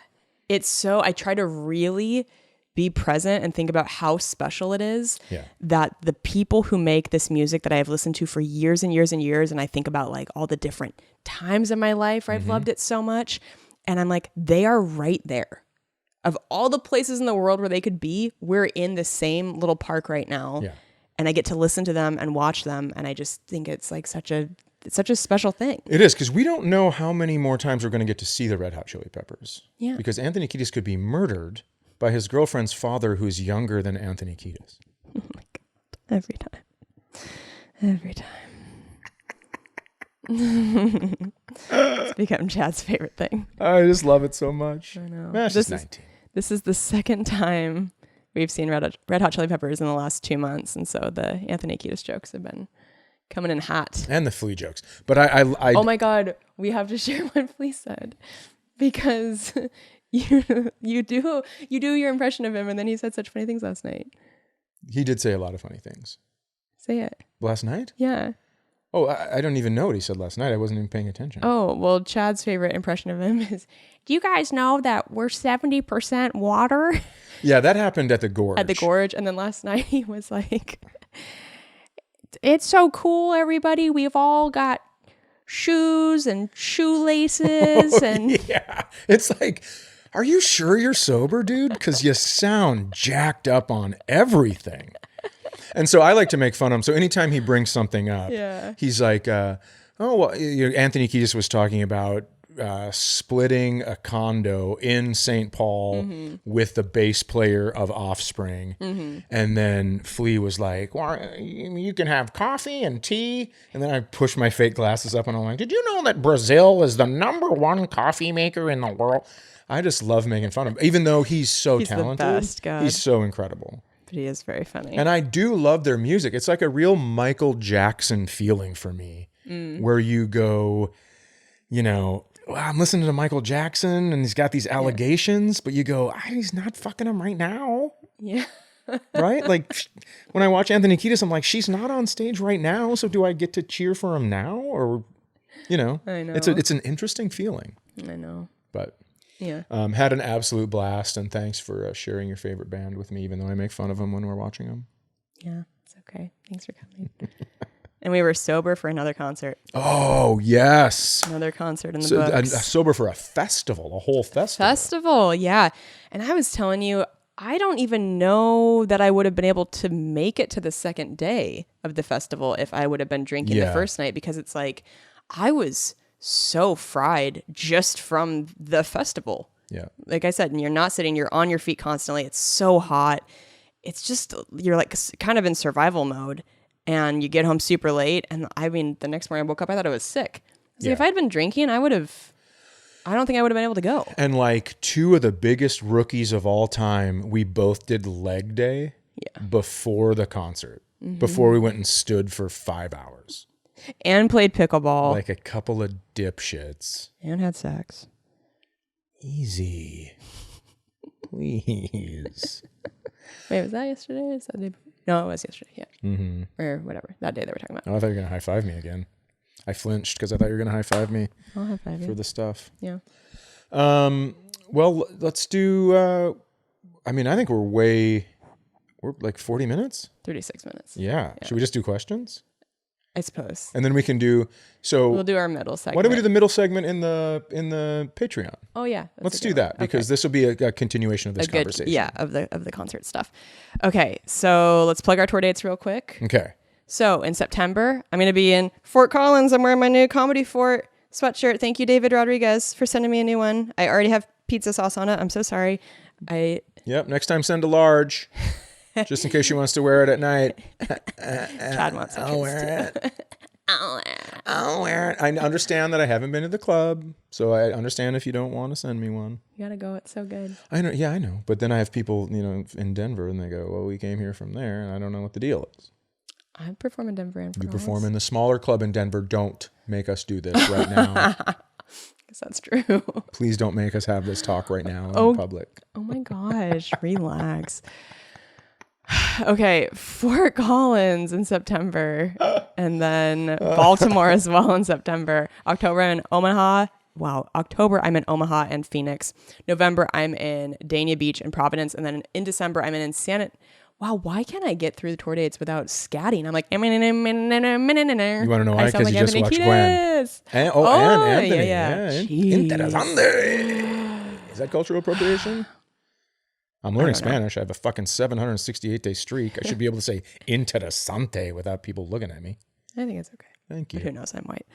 Speaker 1: I try to really be present and think about how special it is that the people who make this music that I have listened to for years and years and years, and I think about like all the different times in my life where I've loved it so much, and I'm like, they are right there. Of all the places in the world where they could be, we're in the same little park right now. Yeah. And I get to listen to them and watch them, and I just think it's like such a special thing.
Speaker 2: It is, because we don't know how many more times we're going to get to see the Red Hot Chili Peppers.
Speaker 1: Yeah.
Speaker 2: Because Anthony Kiedis could be murdered by his girlfriend's father, who's younger than Anthony Kiedis.
Speaker 1: Oh my God. Every time. It's become Chad's favorite thing.
Speaker 2: I just love it so much.
Speaker 1: I know.
Speaker 2: This
Speaker 1: is the second time we've seen Red Hot Chili Peppers in the last 2 months, and so the Anthony Kiedis jokes have been coming in hot.
Speaker 2: And the Flea jokes. But I
Speaker 1: oh my God, we have to share what Flea said, because you do your impression of him, and then he said such funny things last night.
Speaker 2: He did say a lot of funny things.
Speaker 1: Say it.
Speaker 2: Last night?
Speaker 1: Yeah.
Speaker 2: Oh, I don't even know what he said last night. I wasn't even paying attention.
Speaker 1: Oh, well, Chad's favorite impression of him is, do you guys know that we're 70% water?
Speaker 2: Yeah, that happened at the Gorge.
Speaker 1: At the Gorge. And then last night he was like, it's so cool, everybody. We've all got shoes and shoelaces.
Speaker 2: Yeah. It's like, are you sure you're sober, dude? Because you sound jacked up on everything. And so I like to make fun of him. So anytime he brings something up, he's like, Anthony Kiedis was talking about splitting a condo in St. Paul with the bass player of Offspring. And then Flea was like, well, you can have coffee and tea. And then I pushed my fake glasses up and I'm like, did you know that Brazil is the #1 coffee maker in the world? I just love making fun of him, even though he's so talented. The best, God. He's so incredible.
Speaker 1: But he is very funny.
Speaker 2: And I do love their music. It's like a real Michael Jackson feeling for me, where you go, wow, I'm listening to Michael Jackson and he's got these allegations, but you go, he's not fucking him right now.
Speaker 1: Yeah.
Speaker 2: Right? Like when I watch Anthony Kiedis, I'm like, she's not on stage right now. So do I get to cheer for him now? Or,
Speaker 1: I know.
Speaker 2: It's an interesting feeling.
Speaker 1: I know.
Speaker 2: But
Speaker 1: yeah.
Speaker 2: Had an absolute blast, and thanks for sharing your favorite band with me, even though I make fun of them when we're watching them.
Speaker 1: Yeah, it's okay. Thanks for coming. And we were sober for another concert.
Speaker 2: Oh, yes.
Speaker 1: Another concert in the books.
Speaker 2: Sober for a festival, a whole festival.
Speaker 1: Yeah. And I was telling you, I don't even know that I would have been able to make it to the second day of the festival if I would have been drinking the first night, because it's like I was so fried just from the festival.
Speaker 2: Yeah.
Speaker 1: Like I said, and you're not sitting, you're on your feet constantly. It's so hot. It's just, you're like kind of in survival mode, and you get home super late. And I mean, the next morning I woke up, I thought I was sick. So if I'd been drinking, I don't think I would have been able to go.
Speaker 2: And like 2 of the biggest rookies of all time, we both did leg day before the concert, before we went and stood for 5 hours.
Speaker 1: And played pickleball.
Speaker 2: Like a couple of dipshits.
Speaker 1: And had sex.
Speaker 2: Easy. Please.
Speaker 1: Wait, was that yesterday? Or was that the day before? No, it was yesterday. Yeah. Or whatever. That day they were talking about.
Speaker 2: Oh, I thought you were going to high five me again. I flinched because I thought you were going to high five me.
Speaker 1: I'll high five you.
Speaker 2: For the stuff.
Speaker 1: Yeah.
Speaker 2: Well, let's do, I think we're like 40 minutes.
Speaker 1: 36 minutes.
Speaker 2: Yeah. Should we just do questions?
Speaker 1: I suppose.
Speaker 2: And then we can do
Speaker 1: We'll do our middle segment.
Speaker 2: Why don't we do the middle segment in the Patreon?
Speaker 1: Oh yeah,
Speaker 2: let's do that because this will be a continuation of this conversation.
Speaker 1: Of the concert stuff. Okay, so let's plug our tour dates real quick.
Speaker 2: Okay.
Speaker 1: So in September, I'm going to be in Fort Collins. I'm wearing my new Comedy Fort sweatshirt. Thank you, David Rodriguez, for sending me a new one. I already have pizza sauce on it. I'm so sorry.
Speaker 2: Yep. Next time, send a large, just in case she wants to wear it at night.
Speaker 1: Chad wants to.
Speaker 2: I'll wear it. I'll wear it. I understand that I haven't been to the club, so I understand if you don't want to send me one.
Speaker 1: You gotta go. It's so good.
Speaker 2: I know. Yeah, I know. But then I have people, in Denver, and they go, "Well, we came here from there, and I don't know what the deal is."
Speaker 1: I perform in Denver and
Speaker 2: you perform in the smaller club in Denver. Don't make us do this right now.
Speaker 1: Because that's true.
Speaker 2: Please don't make us have this talk right now in public.
Speaker 1: Oh my gosh, relax. Okay, Fort Collins in September, and then Baltimore as well in September. October, I'm in Omaha. Wow, October, I'm in Omaha and Phoenix. November, I'm in Dania Beach and Providence. And then in December, I'm in Santa... Wow, why can't I get through the tour dates without scatting? I'm like... You
Speaker 2: want to know why? Because you just watched Gwen. And Anthony.
Speaker 1: Yeah.
Speaker 2: Interesante. Is that cultural appropriation? I'm learning Spanish. I have a fucking 768-day streak. I should be able to say interesante without people looking at me.
Speaker 1: I think it's okay.
Speaker 2: Thank you.
Speaker 1: But who knows? I'm white.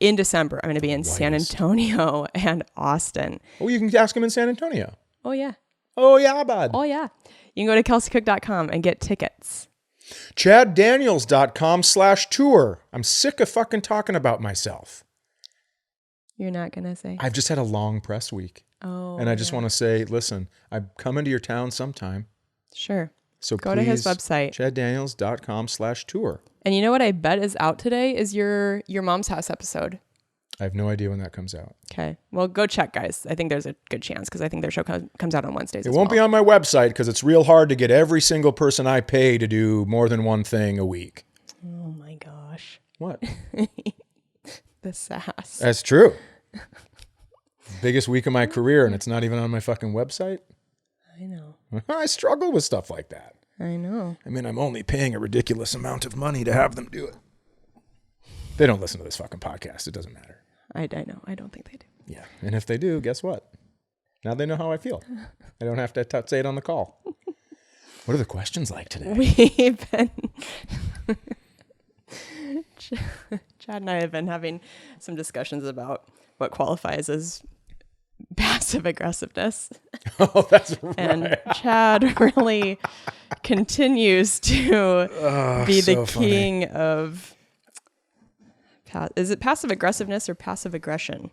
Speaker 1: In December, I'm going to be in San Antonio and Austin.
Speaker 2: Oh, you can ask him in San Antonio.
Speaker 1: Oh, yeah.
Speaker 2: Oh, yeah, bud.
Speaker 1: Oh, yeah. You can go to kelseycook.com and get tickets.
Speaker 2: ChadDaniels.com/tour. I'm sick of fucking talking about myself.
Speaker 1: You're not going to say?
Speaker 2: I've just had a long press week.
Speaker 1: Oh.
Speaker 2: And I just want to say, listen, I'm coming to your town sometime.
Speaker 1: Sure.
Speaker 2: So
Speaker 1: go to his website.
Speaker 2: ChadDaniels.com/tour.
Speaker 1: And you know what I bet is out today is your Mom's House episode.
Speaker 2: I have no idea when that comes out.
Speaker 1: Okay. Well, go check, guys. I think there's a good chance because I think their show comes out on Wednesdays.
Speaker 2: It won't be on my website because it's real hard to get every single person I pay to do more than one thing a week.
Speaker 1: Oh my gosh.
Speaker 2: What?
Speaker 1: The sass.
Speaker 2: That's true. Biggest week of my career, and it's not even on my fucking website.
Speaker 1: I know.
Speaker 2: I struggle with stuff like that.
Speaker 1: I know.
Speaker 2: I mean, I'm only paying a ridiculous amount of money to have them do it. They don't listen to this fucking podcast. It doesn't matter.
Speaker 1: I know. I don't think they do.
Speaker 2: Yeah. And if they do, guess what? Now they know how I feel. I don't have to say it on the call. What are the questions like today?
Speaker 1: We've been... Chad and I have been having some discussions about what qualifies as passive aggressiveness.
Speaker 2: Oh, that's right.
Speaker 1: And Chad really continues to be the king of... Is it passive aggressiveness or passive aggression?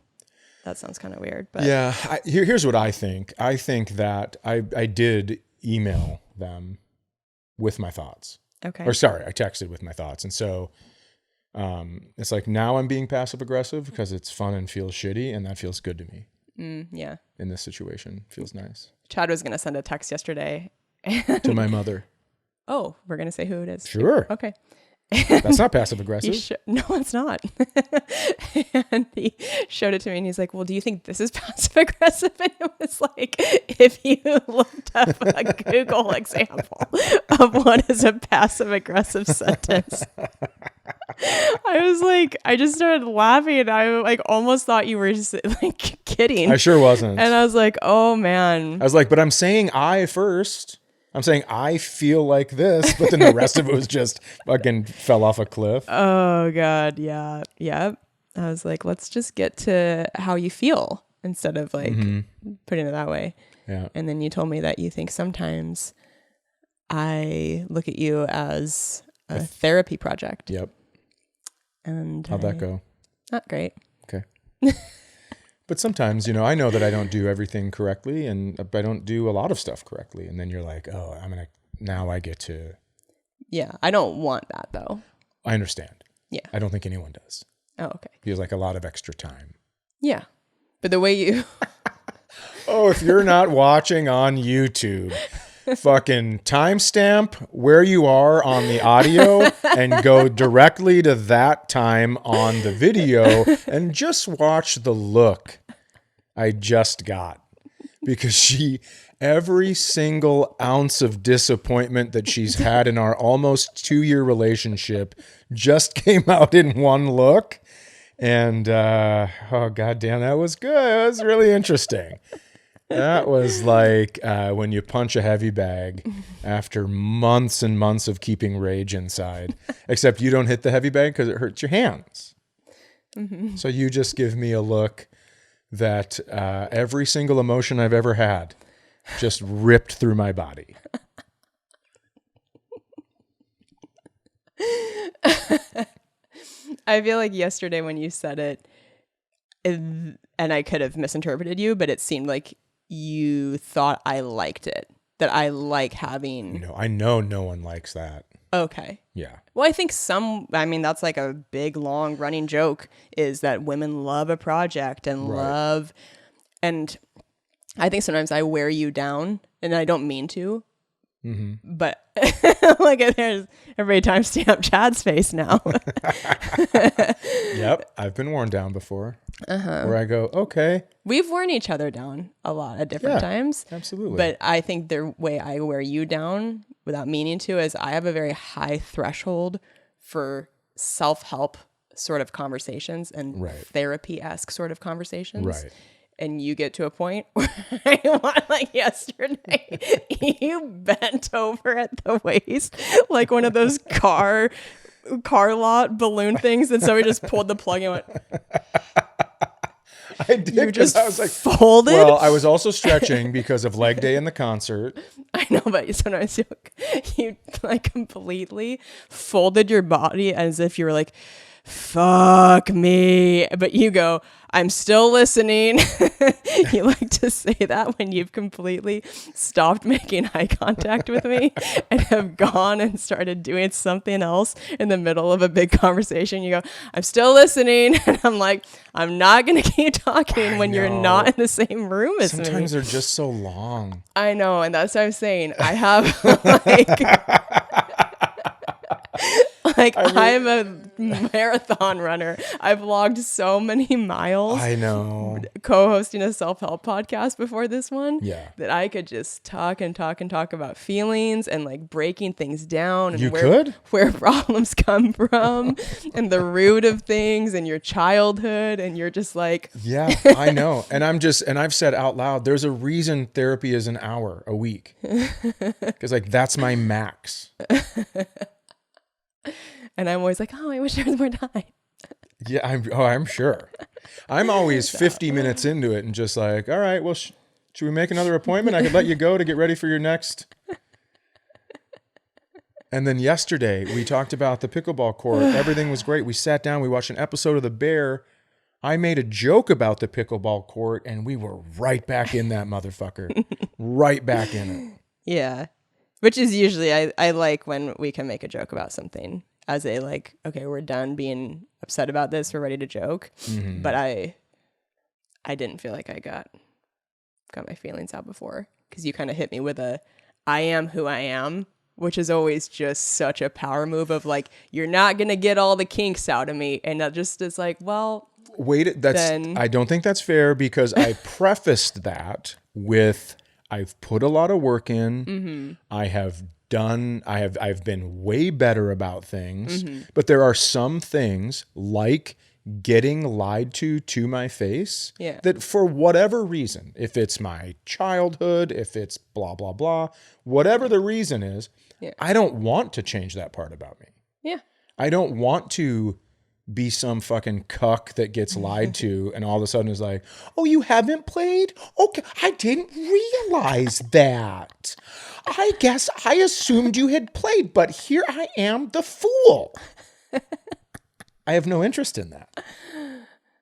Speaker 1: That sounds kind of weird. But
Speaker 2: yeah, here's what I think. I think that I did email them with my thoughts.
Speaker 1: Okay.
Speaker 2: Or sorry, I texted with my thoughts. And so it's like now I'm being passive aggressive because it's fun and feels shitty. And that feels good to me.
Speaker 1: Yeah.
Speaker 2: In this situation. Feels nice.
Speaker 1: Chad was going to send a text yesterday.
Speaker 2: To my mother.
Speaker 1: Oh, we're going to say who it is.
Speaker 2: Sure.
Speaker 1: Okay.
Speaker 2: That's not passive aggressive.
Speaker 1: No, it's not. And he showed it to me and he's like, well, do you think this is passive aggressive? And it was like, if you looked up a Google example of what is a passive aggressive sentence. I was like, I just started laughing and I like almost thought you were just like kidding.
Speaker 2: I sure wasn't.
Speaker 1: And I was like, oh man.
Speaker 2: I was like, but I'm saying I first. I'm saying I feel like this, but then the rest of it was just fucking fell off a cliff.
Speaker 1: Oh God. Yeah. Yeah. I was like, let's just get to how you feel instead of like putting it that way.
Speaker 2: Yeah.
Speaker 1: And then you told me that you think sometimes I look at you as a therapy project.
Speaker 2: Yep.
Speaker 1: And
Speaker 2: how'd that go?
Speaker 1: Not great.
Speaker 2: Okay. But sometimes, I know that I don't do everything correctly and I don't do a lot of stuff correctly. And then you're like, oh, now I get to.
Speaker 1: Yeah. I don't want that though.
Speaker 2: I understand.
Speaker 1: Yeah.
Speaker 2: I don't think anyone does.
Speaker 1: Oh, okay.
Speaker 2: Feels like a lot of extra time.
Speaker 1: Yeah. But the way you.
Speaker 2: Oh, if you're not watching on YouTube, fucking timestamp where you are on the audio and go directly to that time on the video and just watch the look I just got because every single ounce of disappointment that she's had in our almost 2-year relationship just came out in one look. And, oh, goddamn, that was good. It was really interesting. That was like when you punch a heavy bag after months and months of keeping rage inside, except you don't hit the heavy bag because it hurts your hands. Mm-hmm. So you just give me a look that every single emotion I've ever had just ripped through my body.
Speaker 1: I feel like yesterday when you said it, and I could have misinterpreted you, but it seemed like you thought I liked it, that I like having...
Speaker 2: No, I know no one likes that.
Speaker 1: Okay.
Speaker 2: Yeah.
Speaker 1: Well, I think that's like a big, long running joke, is that women love a project and love... And I think sometimes I wear you down, and I don't mean to. Mm-hmm. But like, there's every timestamp Chad's face now.
Speaker 2: Yep, I've been worn down before. Where I go, okay.
Speaker 1: We've worn each other down a lot at different times.
Speaker 2: Absolutely.
Speaker 1: But I think the way I wear you down without meaning to is I have a very high threshold for self-help sort of conversations and therapy-esque sort of conversations. Right. And you get to a point where like yesterday, you bent over at the waist like one of those car lot balloon things, and so we just pulled the plug and went.
Speaker 2: I did.
Speaker 1: You just
Speaker 2: I was like,
Speaker 1: folded.
Speaker 2: Well, I was also stretching because of leg day in the concert.
Speaker 1: I know, but sometimes you like completely folded your body as if you were like, fuck me, but you go, I'm still listening. You like to say that when you've completely stopped making eye contact with me and have gone and started doing something else in the middle of a big conversation. You go, I'm still listening. And I'm like, I'm not going to keep talking when you're not in the same room as me.
Speaker 2: Sometimes they're just so long.
Speaker 1: I know. And that's what I'm saying. I have I'm a marathon runner. I've logged so many miles.
Speaker 2: I know.
Speaker 1: Co-hosting a self-help podcast before this one.
Speaker 2: Yeah.
Speaker 1: That I could just talk and talk and talk about feelings and like breaking things down and where problems come from and the root of things and your childhood, and you're just like,
Speaker 2: yeah, I know. And I've said out loud, there's a reason therapy is an hour a week. Because like that's my max.
Speaker 1: And I'm always like, oh, I wish there was more time.
Speaker 2: Yeah, I'm sure. I'm always 50 minutes into it and just like, all right, well, should we make another appointment? I could let you go to get ready for your next. And then yesterday we talked about the pickleball court. Everything was great. We sat down, we watched an episode of The Bear. I made a joke about the pickleball court and we were right back in that motherfucker. Right back in it.
Speaker 1: Yeah. Which is usually, I like when we can make a joke about something as a like, okay, we're done being upset about this, we're ready to joke. Mm-hmm. But I didn't feel like I got my feelings out before, because you kind of hit me with I am who I am, which is always just such a power move of like, you're not going to get all the kinks out of me. And that just is like, well,
Speaker 2: wait, I don't think that's fair, because I prefaced that with, I've put a lot of work in. Mm-hmm. I've been way better about things, mm-hmm. but there are some things like getting lied to my face that for whatever reason, if it's my childhood, if it's blah, blah, blah, whatever the reason is, I don't want to change that part about me.
Speaker 1: Yeah.
Speaker 2: I don't want to be some fucking cuck that gets lied to and all of a sudden is like, oh, you haven't played? Okay, I didn't realize that. I guess I assumed you had played, but here I am, the fool. I have no interest in that.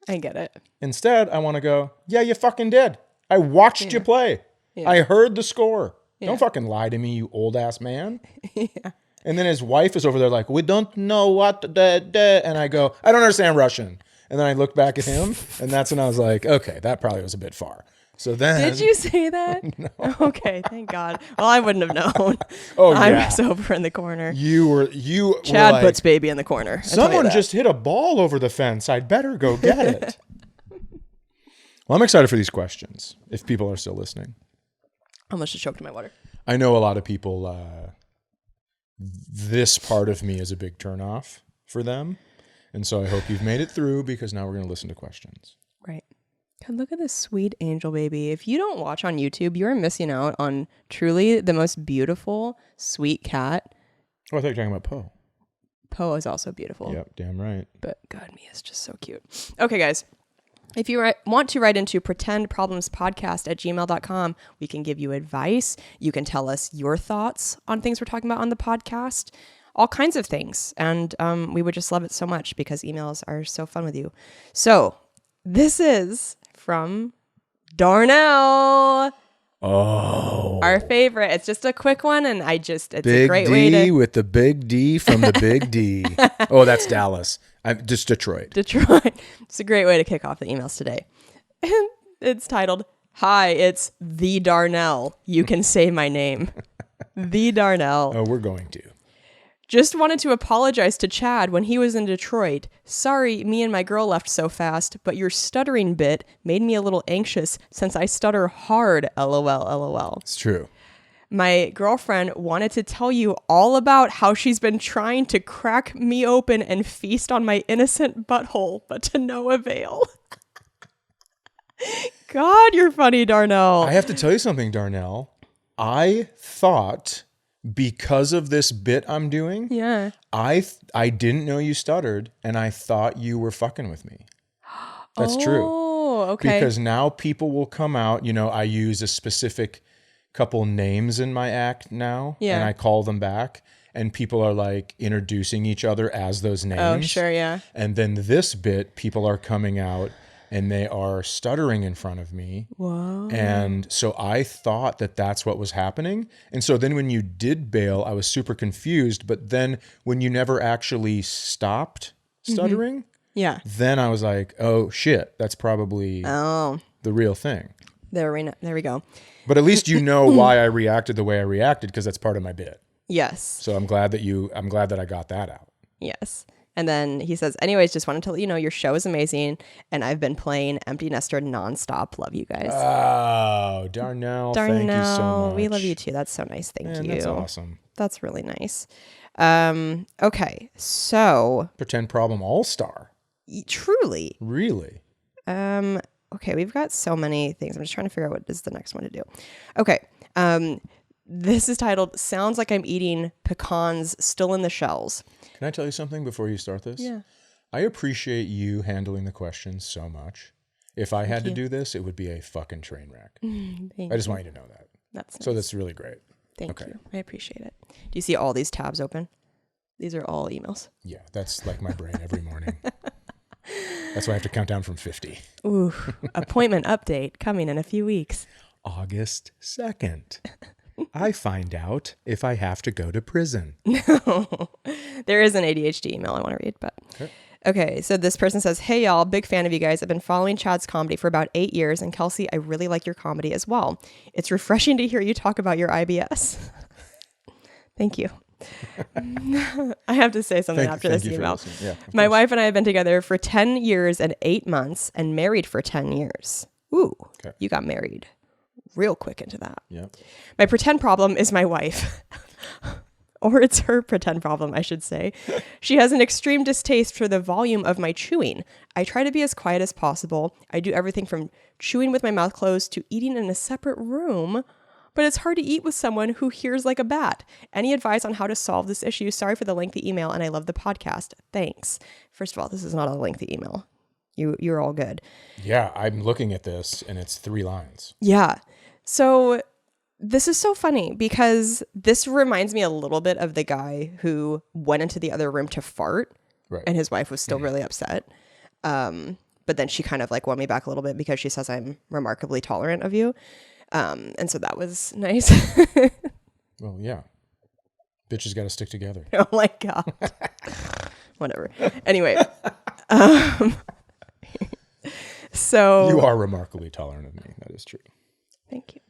Speaker 1: I get it.
Speaker 2: Instead, I want to go, yeah, you fucking did. I watched you play. Yeah. I heard the score. Yeah. Don't fucking lie to me, you old ass man. Yeah. And then his wife is over there like, we don't know what and I go, I don't understand Russian. And then I look back at him, and that's when I was like, okay, that probably was a bit far. So then,
Speaker 1: did you say that? No. Okay, thank God. Well, I wouldn't have known.
Speaker 2: Oh, yeah.
Speaker 1: I was over in the corner.
Speaker 2: Chad
Speaker 1: like, puts baby in the corner.
Speaker 2: Someone just hit a ball over the fence. I'd better go get it. Well, I'm excited for these questions, if people are still listening.
Speaker 1: I almost just choked in my water.
Speaker 2: I know a lot of people, this part of me is a big turnoff for them. And so I hope you've made it through, because now we're going to listen to questions.
Speaker 1: Right. God, look at this sweet angel baby. If you don't watch on YouTube, you're missing out on truly the most beautiful, sweet cat.
Speaker 2: Oh, I thought you were talking about Poe.
Speaker 1: Poe is also beautiful.
Speaker 2: Yep, damn right.
Speaker 1: But God, Mia's just so cute. Okay, guys. If you want to write into pretendproblemspodcast@gmail.com, we can give you advice. You can tell us your thoughts on things we're talking about on the podcast, all kinds of things. And we would just love it so much, because emails are so fun with you. So this is from Darnell.
Speaker 2: Oh,
Speaker 1: our favorite. It's just a quick one, and it's
Speaker 2: big
Speaker 1: a great
Speaker 2: D
Speaker 1: way to...
Speaker 2: with the big D from the big D. Oh, that's Dallas. Just Detroit.
Speaker 1: Detroit. It's a great way to kick off the emails today. And it's titled, "Hi, it's the Darnell. You can say my name." The Darnell.
Speaker 2: Oh, we're going to.
Speaker 1: "Just wanted to apologize to Chad when he was in Detroit. Sorry me and my girl left so fast, but your stuttering bit made me a little anxious since I stutter hard, lol, lol.
Speaker 2: It's true.
Speaker 1: My girlfriend wanted to tell you all about how she's been trying to crack me open and feast on my innocent butthole, but to no avail." God, you're funny, Darnell.
Speaker 2: I have to tell you something, Darnell. I thought, because of this bit I'm doing,
Speaker 1: Yeah.
Speaker 2: I didn't know you stuttered, and I thought you were fucking with me. That's true.
Speaker 1: Oh, okay.
Speaker 2: Because now people will come out. I use a specific couple names in my act now,
Speaker 1: Yeah.
Speaker 2: and I call them back, and people are like introducing each other as those names.
Speaker 1: Oh, sure, yeah.
Speaker 2: And then this bit, people are coming out and they are stuttering in front of me.
Speaker 1: Whoa.
Speaker 2: And so I thought that that's what was happening. And so then when you did bail, I was super confused. But then when you never actually stopped stuttering,
Speaker 1: Yeah.
Speaker 2: then I was like, oh shit, that's probably
Speaker 1: Oh,
Speaker 2: the real thing.
Speaker 1: there we go.
Speaker 2: But at least you know why I reacted the way I reacted, because that's part of my bit.
Speaker 1: Yes.
Speaker 2: So I'm glad that I got that out.
Speaker 1: Yes. And then he says, "Anyways, just wanted to let you know your show is amazing, and I've been playing Empty Nester nonstop. Love you guys."
Speaker 2: Oh, Darnell, thank you so much.
Speaker 1: We love you too. That's so nice. Thank you.
Speaker 2: That's awesome.
Speaker 1: That's really nice. Okay, so
Speaker 2: Pretend Problem All-Star.
Speaker 1: truly.
Speaker 2: Really?
Speaker 1: Okay, we've got so many things. I'm just trying to figure out what is the next one to do. Okay. This is titled, "Sounds Like I'm Eating Pecans Still in the Shells."
Speaker 2: Can I tell you something before you start this?
Speaker 1: Yeah.
Speaker 2: I appreciate you handling the questions so much. If I had to do this, it would be a fucking train wreck. I just want you to know that.
Speaker 1: That's nice.
Speaker 2: So that's really great.
Speaker 1: Thank you. I appreciate it. Do you see all these tabs open? These are all emails.
Speaker 2: Yeah, that's like my brain every morning. That's why I have to count down from 50.
Speaker 1: Ooh, appointment update coming in a few weeks.
Speaker 2: August 2nd. I find out if I have to go to prison.
Speaker 1: There is an ADHD email I want to read, but okay. So this person says, "Hey y'all, big fan of you guys. I've been following Chad's comedy for about 8 years, and Kelsey, I really like your comedy as well. It's refreshing to hear you talk about your IBS." Thank you. I have to say something after this email.
Speaker 2: Yeah,
Speaker 1: my wife and I have been together for 10 years and 8 months and married for 10 years. Ooh, You got married real quick into that.
Speaker 2: Yeah.
Speaker 1: My pretend problem is my wife. Or it's her pretend problem, I should say. She has an extreme distaste for the volume of my chewing. I try to be as quiet as possible. I do everything from chewing with my mouth closed to eating in a separate room. But it's hard to eat with someone who hears like a bat. Any advice on how to solve this issue? Sorry for the lengthy email, and I love the podcast. Thanks. First of all, this is not a lengthy email. You're all good.
Speaker 2: Yeah, I'm looking at this, and it's 3 lines.
Speaker 1: Yeah. So this is so funny because this reminds me a little bit of the guy who went into the other room to fart,
Speaker 2: right,
Speaker 1: and his wife was still really upset. But then she kind of like won me back a little bit because she says I'm remarkably tolerant of you. And so that was nice.
Speaker 2: Well, yeah. Bitches got to stick together.
Speaker 1: Oh my God. Whatever. Anyway. So.
Speaker 2: You are remarkably tolerant of me. That is true.
Speaker 1: Thank you.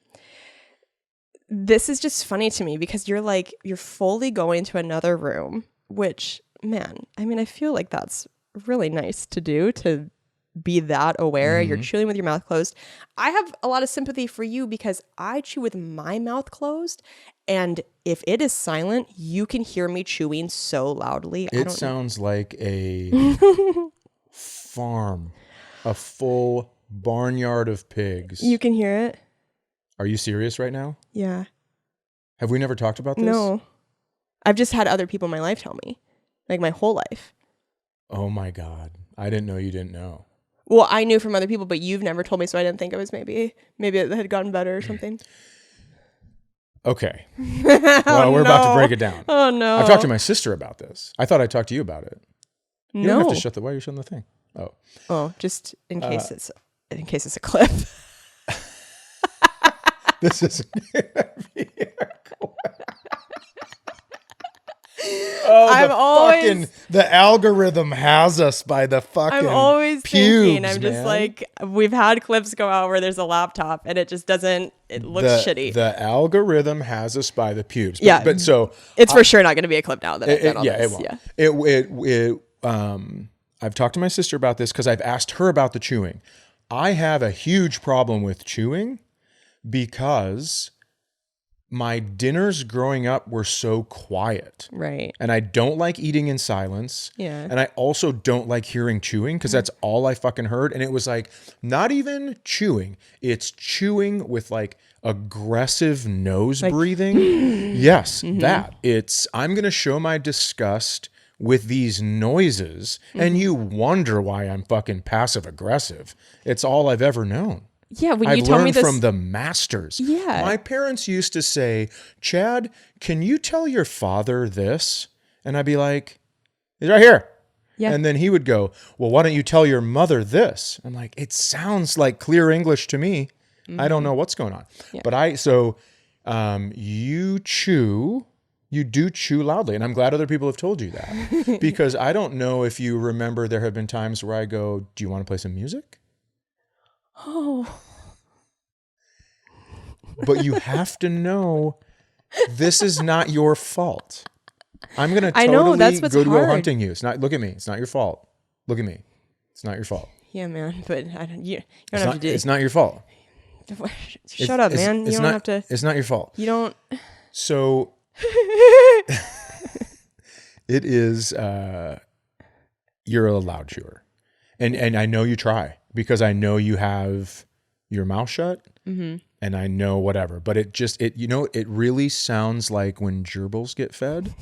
Speaker 1: This is just funny to me because you're fully going to another room, which, man, I mean, I feel like that's really nice to do, to be that aware. You're chewing with your mouth closed. I have a lot of sympathy for you because I chew with my mouth closed, and if it is silent, you can hear me chewing so loudly.
Speaker 2: It sounds like a farm, a full barnyard of pigs.
Speaker 1: You can hear it?
Speaker 2: Are you serious right now?
Speaker 1: Yeah.
Speaker 2: Have we never talked about this?
Speaker 1: No. I've just had other people in my life tell me, like my whole life.
Speaker 2: Oh my God. I didn't know you didn't know.
Speaker 1: Well, I knew from other people, but you've never told me, so I didn't think it was maybe it had gotten better or something.
Speaker 2: Okay. Well, we're about to break it down.
Speaker 1: Oh no.
Speaker 2: I've talked to my sister about this. I thought I talked to you about it. You
Speaker 1: No.
Speaker 2: don't have to shut the. Why are you shutting the thing? Oh.
Speaker 1: Oh, just in case it's a clip.
Speaker 2: This is. Oh, the algorithm has us by the fucking.
Speaker 1: I'm always
Speaker 2: pubes,
Speaker 1: thinking. I'm just
Speaker 2: man.
Speaker 1: like, we've had clips go out where there's a laptop and it just doesn't. It looks shitty.
Speaker 2: The algorithm has us by the pubes.
Speaker 1: But
Speaker 2: so
Speaker 1: it's for sure not going to be a clip now that I've done all
Speaker 2: yeah,
Speaker 1: this.
Speaker 2: it won't. I've talked to my sister about this because I've asked her about the chewing. I have a huge problem with chewing because my dinners growing up were so quiet.
Speaker 1: Right.
Speaker 2: And I don't like eating in silence.
Speaker 1: Yeah.
Speaker 2: And I also don't like hearing chewing because that's all I fucking heard. And it was like, not even chewing. It's chewing with like aggressive nose breathing. Yes, that. I'm going to show my disgust with these noises. And you wonder why I'm fucking passive aggressive. It's all I've ever known.
Speaker 1: Yeah, when
Speaker 2: I've
Speaker 1: you told me
Speaker 2: learned
Speaker 1: this
Speaker 2: from the masters.
Speaker 1: Yeah.
Speaker 2: My parents used to say, Chad, can you tell your father this? And I'd be like, he's right here.
Speaker 1: Yeah.
Speaker 2: And then he would go, well, why don't you tell your mother this? I'm like, it sounds like clear English to me. I don't know what's going on. Yeah. But you do chew loudly. And I'm glad other people have told you that. Because I don't know if you remember, there have been times where I go, do you want to play some music?
Speaker 1: Oh.
Speaker 2: But you have to know this is not your fault. I'm going to totally Goodwill Hunting you. It's not, look at me. It's not your fault. Look at me. It's not your fault.
Speaker 1: Yeah, man. But you don't have to do it.
Speaker 2: It's not your fault.
Speaker 1: Shut up, man. You don't have to.
Speaker 2: It's not your fault.
Speaker 1: You don't.
Speaker 2: So it is, you're a loud chewer. And I know you try because I know you have your mouth shut and I know whatever, but it really sounds like when gerbils get fed.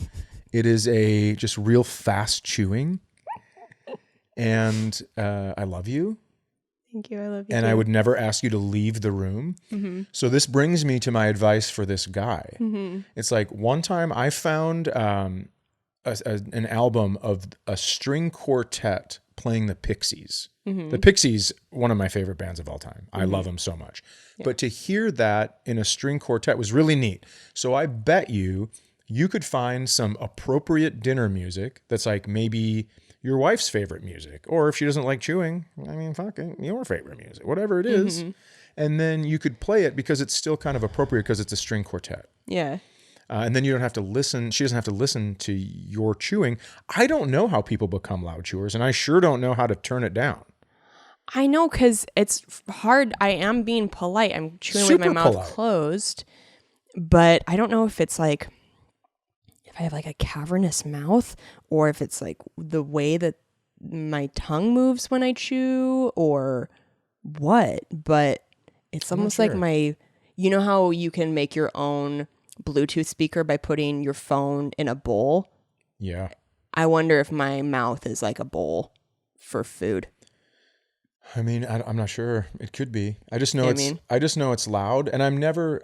Speaker 2: It is a just real fast chewing. And I love you.
Speaker 1: Thank you. I love you.
Speaker 2: And
Speaker 1: too.
Speaker 2: I would never ask you to leave the room. So this brings me to my advice for this guy. It's like one time I found an album of a string quartet playing the Pixies. The Pixies, one of my favorite bands of all time. I love them so much. Yeah. But to hear that in a string quartet was really neat. So I bet you could find some appropriate dinner music that's like maybe your wife's favorite music. Or if she doesn't like chewing, I mean, fucking your favorite music, whatever it is. And then you could play it because it's still kind of appropriate because it's a string quartet.
Speaker 1: Yeah.
Speaker 2: And then you don't have to listen. She doesn't have to listen to your chewing. I don't know how people become loud chewers, and I sure don't know how to turn it down.
Speaker 1: I know, because it's hard. I am being polite. I'm chewing with my mouth closed, but I don't know if it's like, if I have like a cavernous mouth or if it's like the way that my tongue moves when I chew or what, but it's almost like you know how you can make your own Bluetooth speaker by putting your phone in a bowl?
Speaker 2: Yeah. I
Speaker 1: wonder if my mouth is like a bowl for food.
Speaker 2: I mean, I'm not sure. It could be. I just know I just know it's loud, and I'm never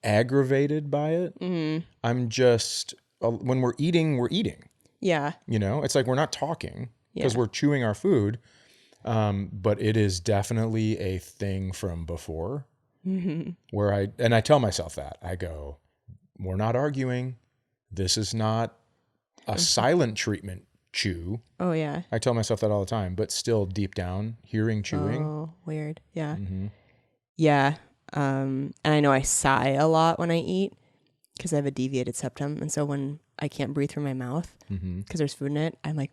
Speaker 2: aggravated by it. I'm just, when we're eating.
Speaker 1: Yeah.
Speaker 2: You know, it's like we're not talking because we're chewing our food. But it is definitely a thing from before. Where I tell myself that. I go, we're not arguing. This is not a silent treatment chew.
Speaker 1: Oh, yeah.
Speaker 2: I tell myself that all the time, but still deep down, hearing chewing.
Speaker 1: Oh, weird. Yeah. Yeah. And I know I sigh a lot when I eat because I have a deviated septum. And so when I can't breathe through my mouth because there's food in it, I'm like,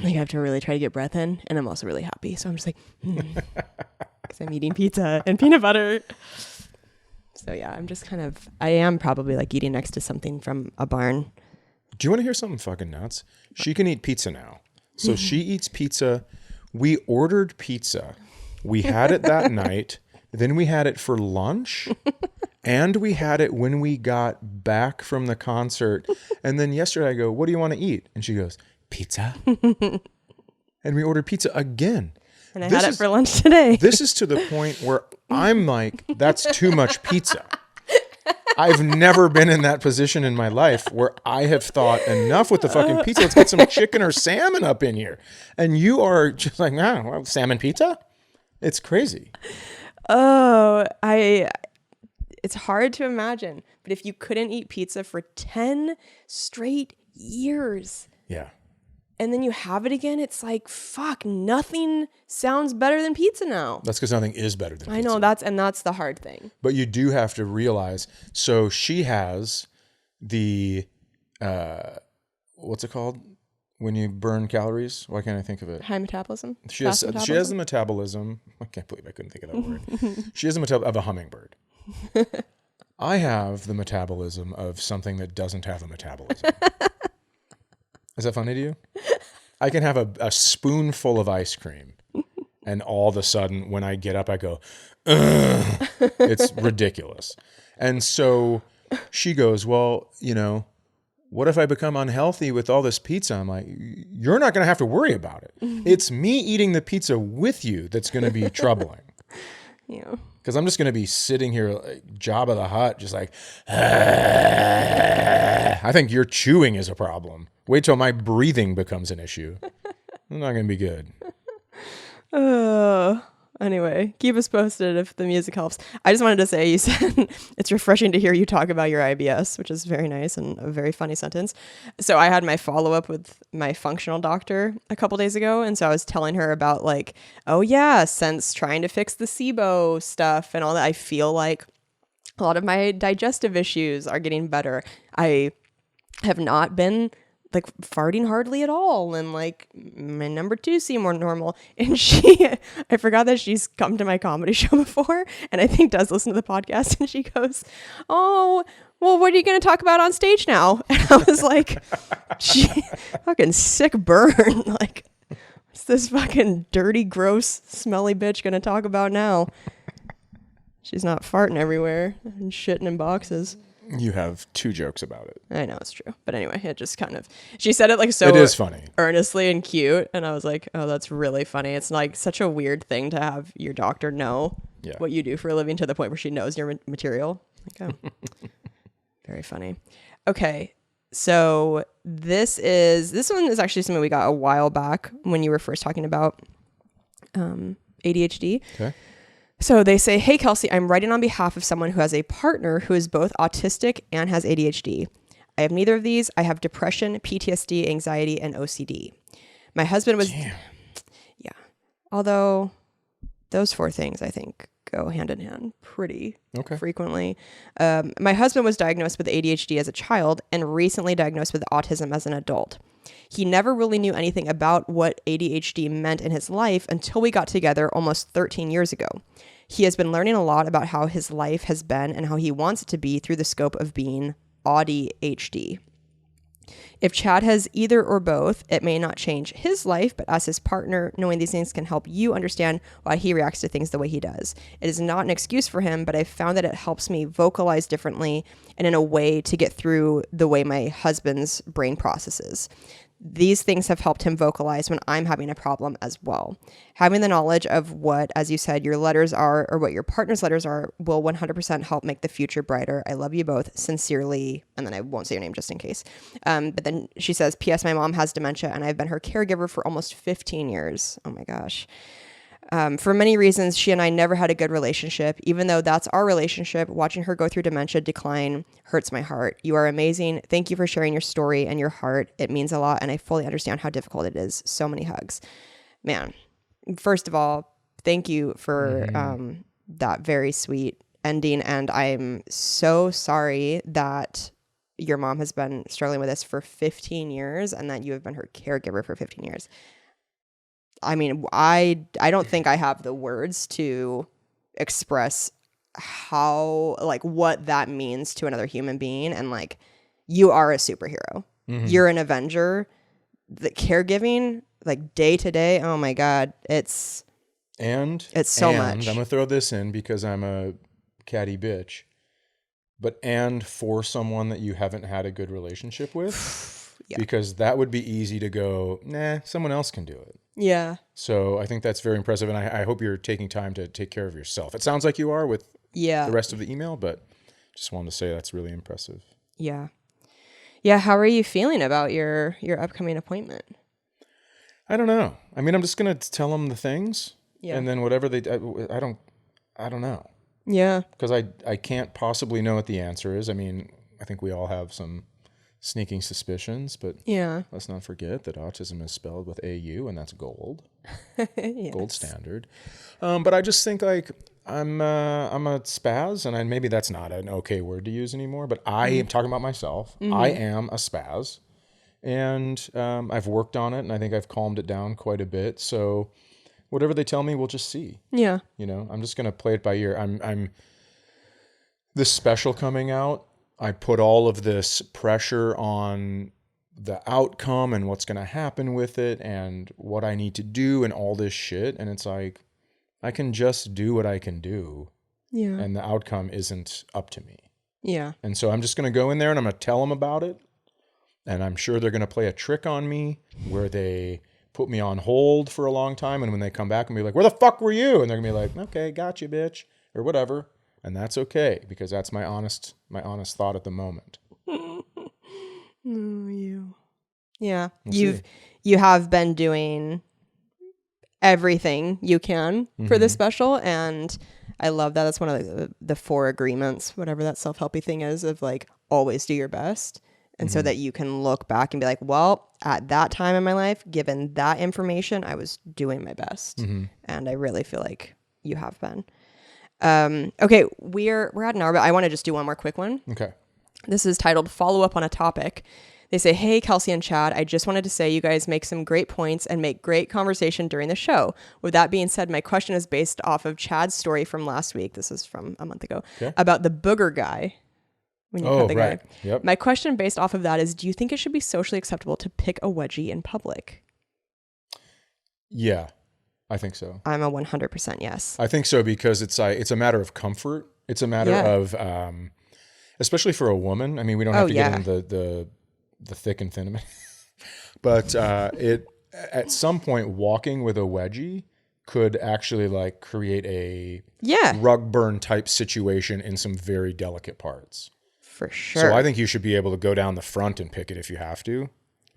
Speaker 1: like I have to really try to get breath in, and I'm also really happy. So I'm just like, because I'm eating pizza and peanut butter. So yeah, I am probably like eating next to something from a barn.
Speaker 2: Do you want to hear something fucking nuts? She can eat pizza now. So she eats pizza. We ordered pizza. We had it that night. Then we had it for lunch. And we had it when we got back from the concert. And then yesterday I go, what do you want to eat? And she goes, pizza. And we ordered pizza again.
Speaker 1: And I had it for lunch today.
Speaker 2: This is to the point where I'm like, that's too much pizza. I've never been in that position in my life where I have thought, enough with the fucking pizza. Let's get some chicken or salmon up in here. And you are just like, no, well, salmon pizza? It's crazy.
Speaker 1: Oh, it's hard to imagine. But if you couldn't eat pizza for 10 straight years.
Speaker 2: Yeah.
Speaker 1: And then you have it again, it's like, fuck, nothing sounds better than pizza now.
Speaker 2: That's because nothing is better than pizza.
Speaker 1: I know, that's the hard thing.
Speaker 2: But you do have to realize, so she has the, what's it called? When you burn calories? Why can't I think of it?
Speaker 1: High metabolism?
Speaker 2: She has the metabolism. I can't believe I couldn't think of that word. She has the metabolism of a hummingbird. I have the metabolism of something that doesn't have a metabolism. Is that funny to you? I can have a spoonful of ice cream, and all of a sudden, when I get up, I go, ugh. It's ridiculous. And so she goes, well, what if I become unhealthy with all this pizza? I'm like, you're not going to have to worry about it. It's me eating the pizza with you that's going to be troubling.
Speaker 1: Yeah.
Speaker 2: Because I'm just going to be sitting here like Jabba the Hutt, just like, I think your chewing is a problem. Wait till my breathing becomes an issue. I'm not going to be good.
Speaker 1: Anyway, keep us posted if the music helps. I just wanted to say, you said it's refreshing to hear you talk about your IBS, which is very nice and a very funny sentence. So I had my follow-up with my functional doctor a couple days ago. And so I was telling her about like, oh yeah, since trying to fix the SIBO stuff and all that, I feel like a lot of my digestive issues are getting better. I have not been like farting hardly at all, and like my number 2 seem more normal. And I forgot that she's come to my comedy show before, and I think does listen to the podcast. And she goes, "Oh, well, what are you going to talk about on stage now?" And I was like, "She fucking sick burn. Like, what's this fucking dirty, gross, smelly bitch going to talk about now?" She's not farting everywhere and shitting in boxes.
Speaker 2: You have 2 jokes about it.
Speaker 1: I know it's true. But anyway, it just kind of, she said it like so
Speaker 2: it is funny,
Speaker 1: earnestly and cute. And I was like, oh, that's really funny. It's like such a weird thing to have your doctor know what you do for a living to the point where she knows your material. Like, oh, very funny. Okay. So this one is actually something we got a while back when you were first talking about ADHD.
Speaker 2: Okay.
Speaker 1: So they say, hey, Kelsey, I'm writing on behalf of someone who has a partner who is both autistic and has ADHD. I have neither of these. I have depression, PTSD, anxiety, and OCD. My husband was... Damn. Yeah. Although those 4 things, I think, go hand in hand pretty frequently. My husband was diagnosed with ADHD as a child and recently diagnosed with autism as an adult. He never really knew anything about what ADHD meant in his life until we got together almost 13 years ago. He has been learning a lot about how his life has been and how he wants it to be through the scope of being ADHD. If Chad has either or both, it may not change his life, but as his partner, knowing these things can help you understand why he reacts to things the way he does. It is not an excuse for him, but I've found that it helps me vocalize differently and in a way to get through the way my husband's brain processes. These things have helped him vocalize when I'm having a problem as well. Having the knowledge of what, as you said, your letters are or what your partner's letters are will 100% help make the future brighter. I love you both. Sincerely. And then I won't say your name just in case. But then she says, P.S. My mom has dementia and I've been her caregiver for almost 15 years. Oh my gosh. For many reasons, she and I never had a good relationship. Even though that's our relationship, watching her go through dementia decline hurts my heart. You are amazing. Thank you for sharing your story and your heart. It means a lot, and I fully understand how difficult it is. So many hugs. Man, first of all, thank you for that very sweet ending, and I'm so sorry that your mom has been struggling with this for 15 years and that you have been her caregiver for 15 years. I mean, I don't think I have the words to express how, like, what that means to another human being. And like, you are a superhero. You're an Avenger. The caregiving, like day to day, oh my God, it's so much.
Speaker 2: I'm gonna throw this in because I'm a catty bitch, but for someone that you haven't had a good relationship with, because that would be easy to go, nah, someone else can do it.
Speaker 1: Yeah.
Speaker 2: So I think that's very impressive, and I hope you're taking time to take care of yourself. It sounds like you are with the rest of the email, but just wanted to say that's really impressive.
Speaker 1: Yeah. Yeah, how are you feeling about your upcoming appointment?
Speaker 2: I don't know. I mean, I'm just gonna tell them the things, and then whatever I don't know.
Speaker 1: Yeah,
Speaker 2: because I can't possibly know what the answer is. I mean, I think we all have some sneaking suspicions, but let's not forget that autism is spelled with AU, and that's gold, gold standard. But I just think like I'm a spaz, and maybe that's not an okay word to use anymore, but I am talking about myself. I am a spaz, and I've worked on it, and I think I've calmed it down quite a bit. So whatever they tell me, we'll just see. Yeah. You know, I'm just going to play it by ear. I'm this special coming out, I put all of this pressure on the outcome and what's going to happen with it and what I need to do and all this shit. And it's like, I can just do what I can do. Yeah. And the outcome isn't up to me. Yeah. And so I'm just going to go in there and I'm going to tell them about it. And I'm sure they're going to play a trick on me where they put me on hold for a long time. And when they come back and be like, where the fuck were you? And they're going to be like, okay, got you, bitch, or whatever. And that's okay, because that's my honest thought at the moment.
Speaker 1: Yeah. You have been doing everything you can for this special, and I love that. That's one of the 4 agreements, whatever that self-helpy thing is, of like always do your best. And so that you can look back and be like, well, at that time in my life, given that information, I was doing my best. And I really feel like you have been. Okay, we're at an hour, but I want to just do one more quick one. Okay. This is titled Follow Up on a Topic. They say, hey, Kelsey and Chad, I just wanted to say you guys make some great points and make great conversation during the show. With that being said, my question is based off of Chad's story from last week. This is from a month ago. Okay. About the booger guy. When you cut the guy. Yep. My question based off of that is, do you think it should be socially acceptable to pick a wedgie in public?
Speaker 2: Yeah. I think so.
Speaker 1: I'm a 100% yes.
Speaker 2: I think so, because it's a matter of comfort. It's a matter of, especially for a woman. I mean, we don't have to get into the thick and thin of it, but at some point, walking with a wedgie could actually like create a rug burn type situation in some very delicate parts. For sure. So I think you should be able to go down the front and pick it if you have to.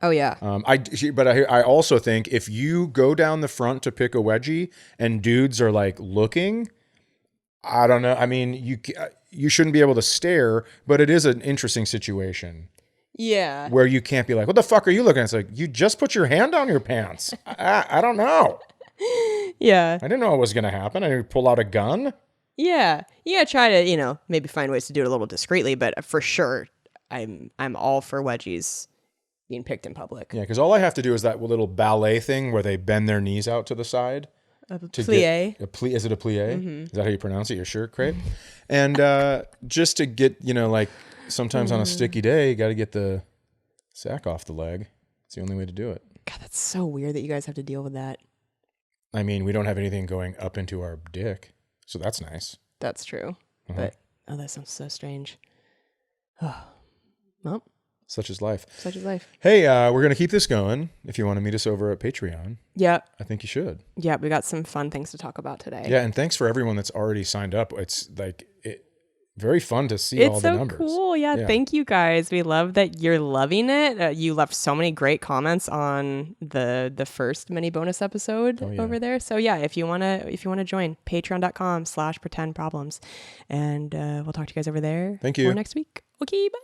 Speaker 2: Oh, yeah. I also think if you go down the front to pick a wedgie and dudes are like looking, I don't know. I mean, you shouldn't be able to stare, but it is an interesting situation. Yeah. Where you can't be like, what the fuck are you looking at? It's like, you just put your hand down your pants. I don't know. Yeah. I didn't know it was going to happen. I didn't pull out a gun. Yeah. Yeah. Try to, maybe find ways to do it a little discreetly, but for sure, I'm all for wedgies being picked in public. Yeah, because all I have to do is that little ballet thing where they bend their knees out to the side. A plie. Is it a plie? Mm-hmm. Is that how you pronounce it? Your shirt crepe? And just to get, like sometimes on a sticky day, you got to get the sack off the leg. It's the only way to do it. God, that's so weird that you guys have to deal with that. I mean, we don't have anything going up into our dick, so that's nice. That's true. But, that sounds so strange. Oh, well. Such is life. Such is life. Hey, we're going to keep this going. If you want to meet us over at Patreon. Yeah. I think you should. Yeah, we got some fun things to talk about today. Yeah, and thanks for everyone that's already signed up. It's like very fun to see all the numbers. It's so cool. Yeah, thank you guys. We love that you're loving it. You left so many great comments on the first mini bonus episode over there. So yeah, if you want to join, patreon.com/pretendproblems. And we'll talk to you guys over there. Thank you. For next week. Okay, bye.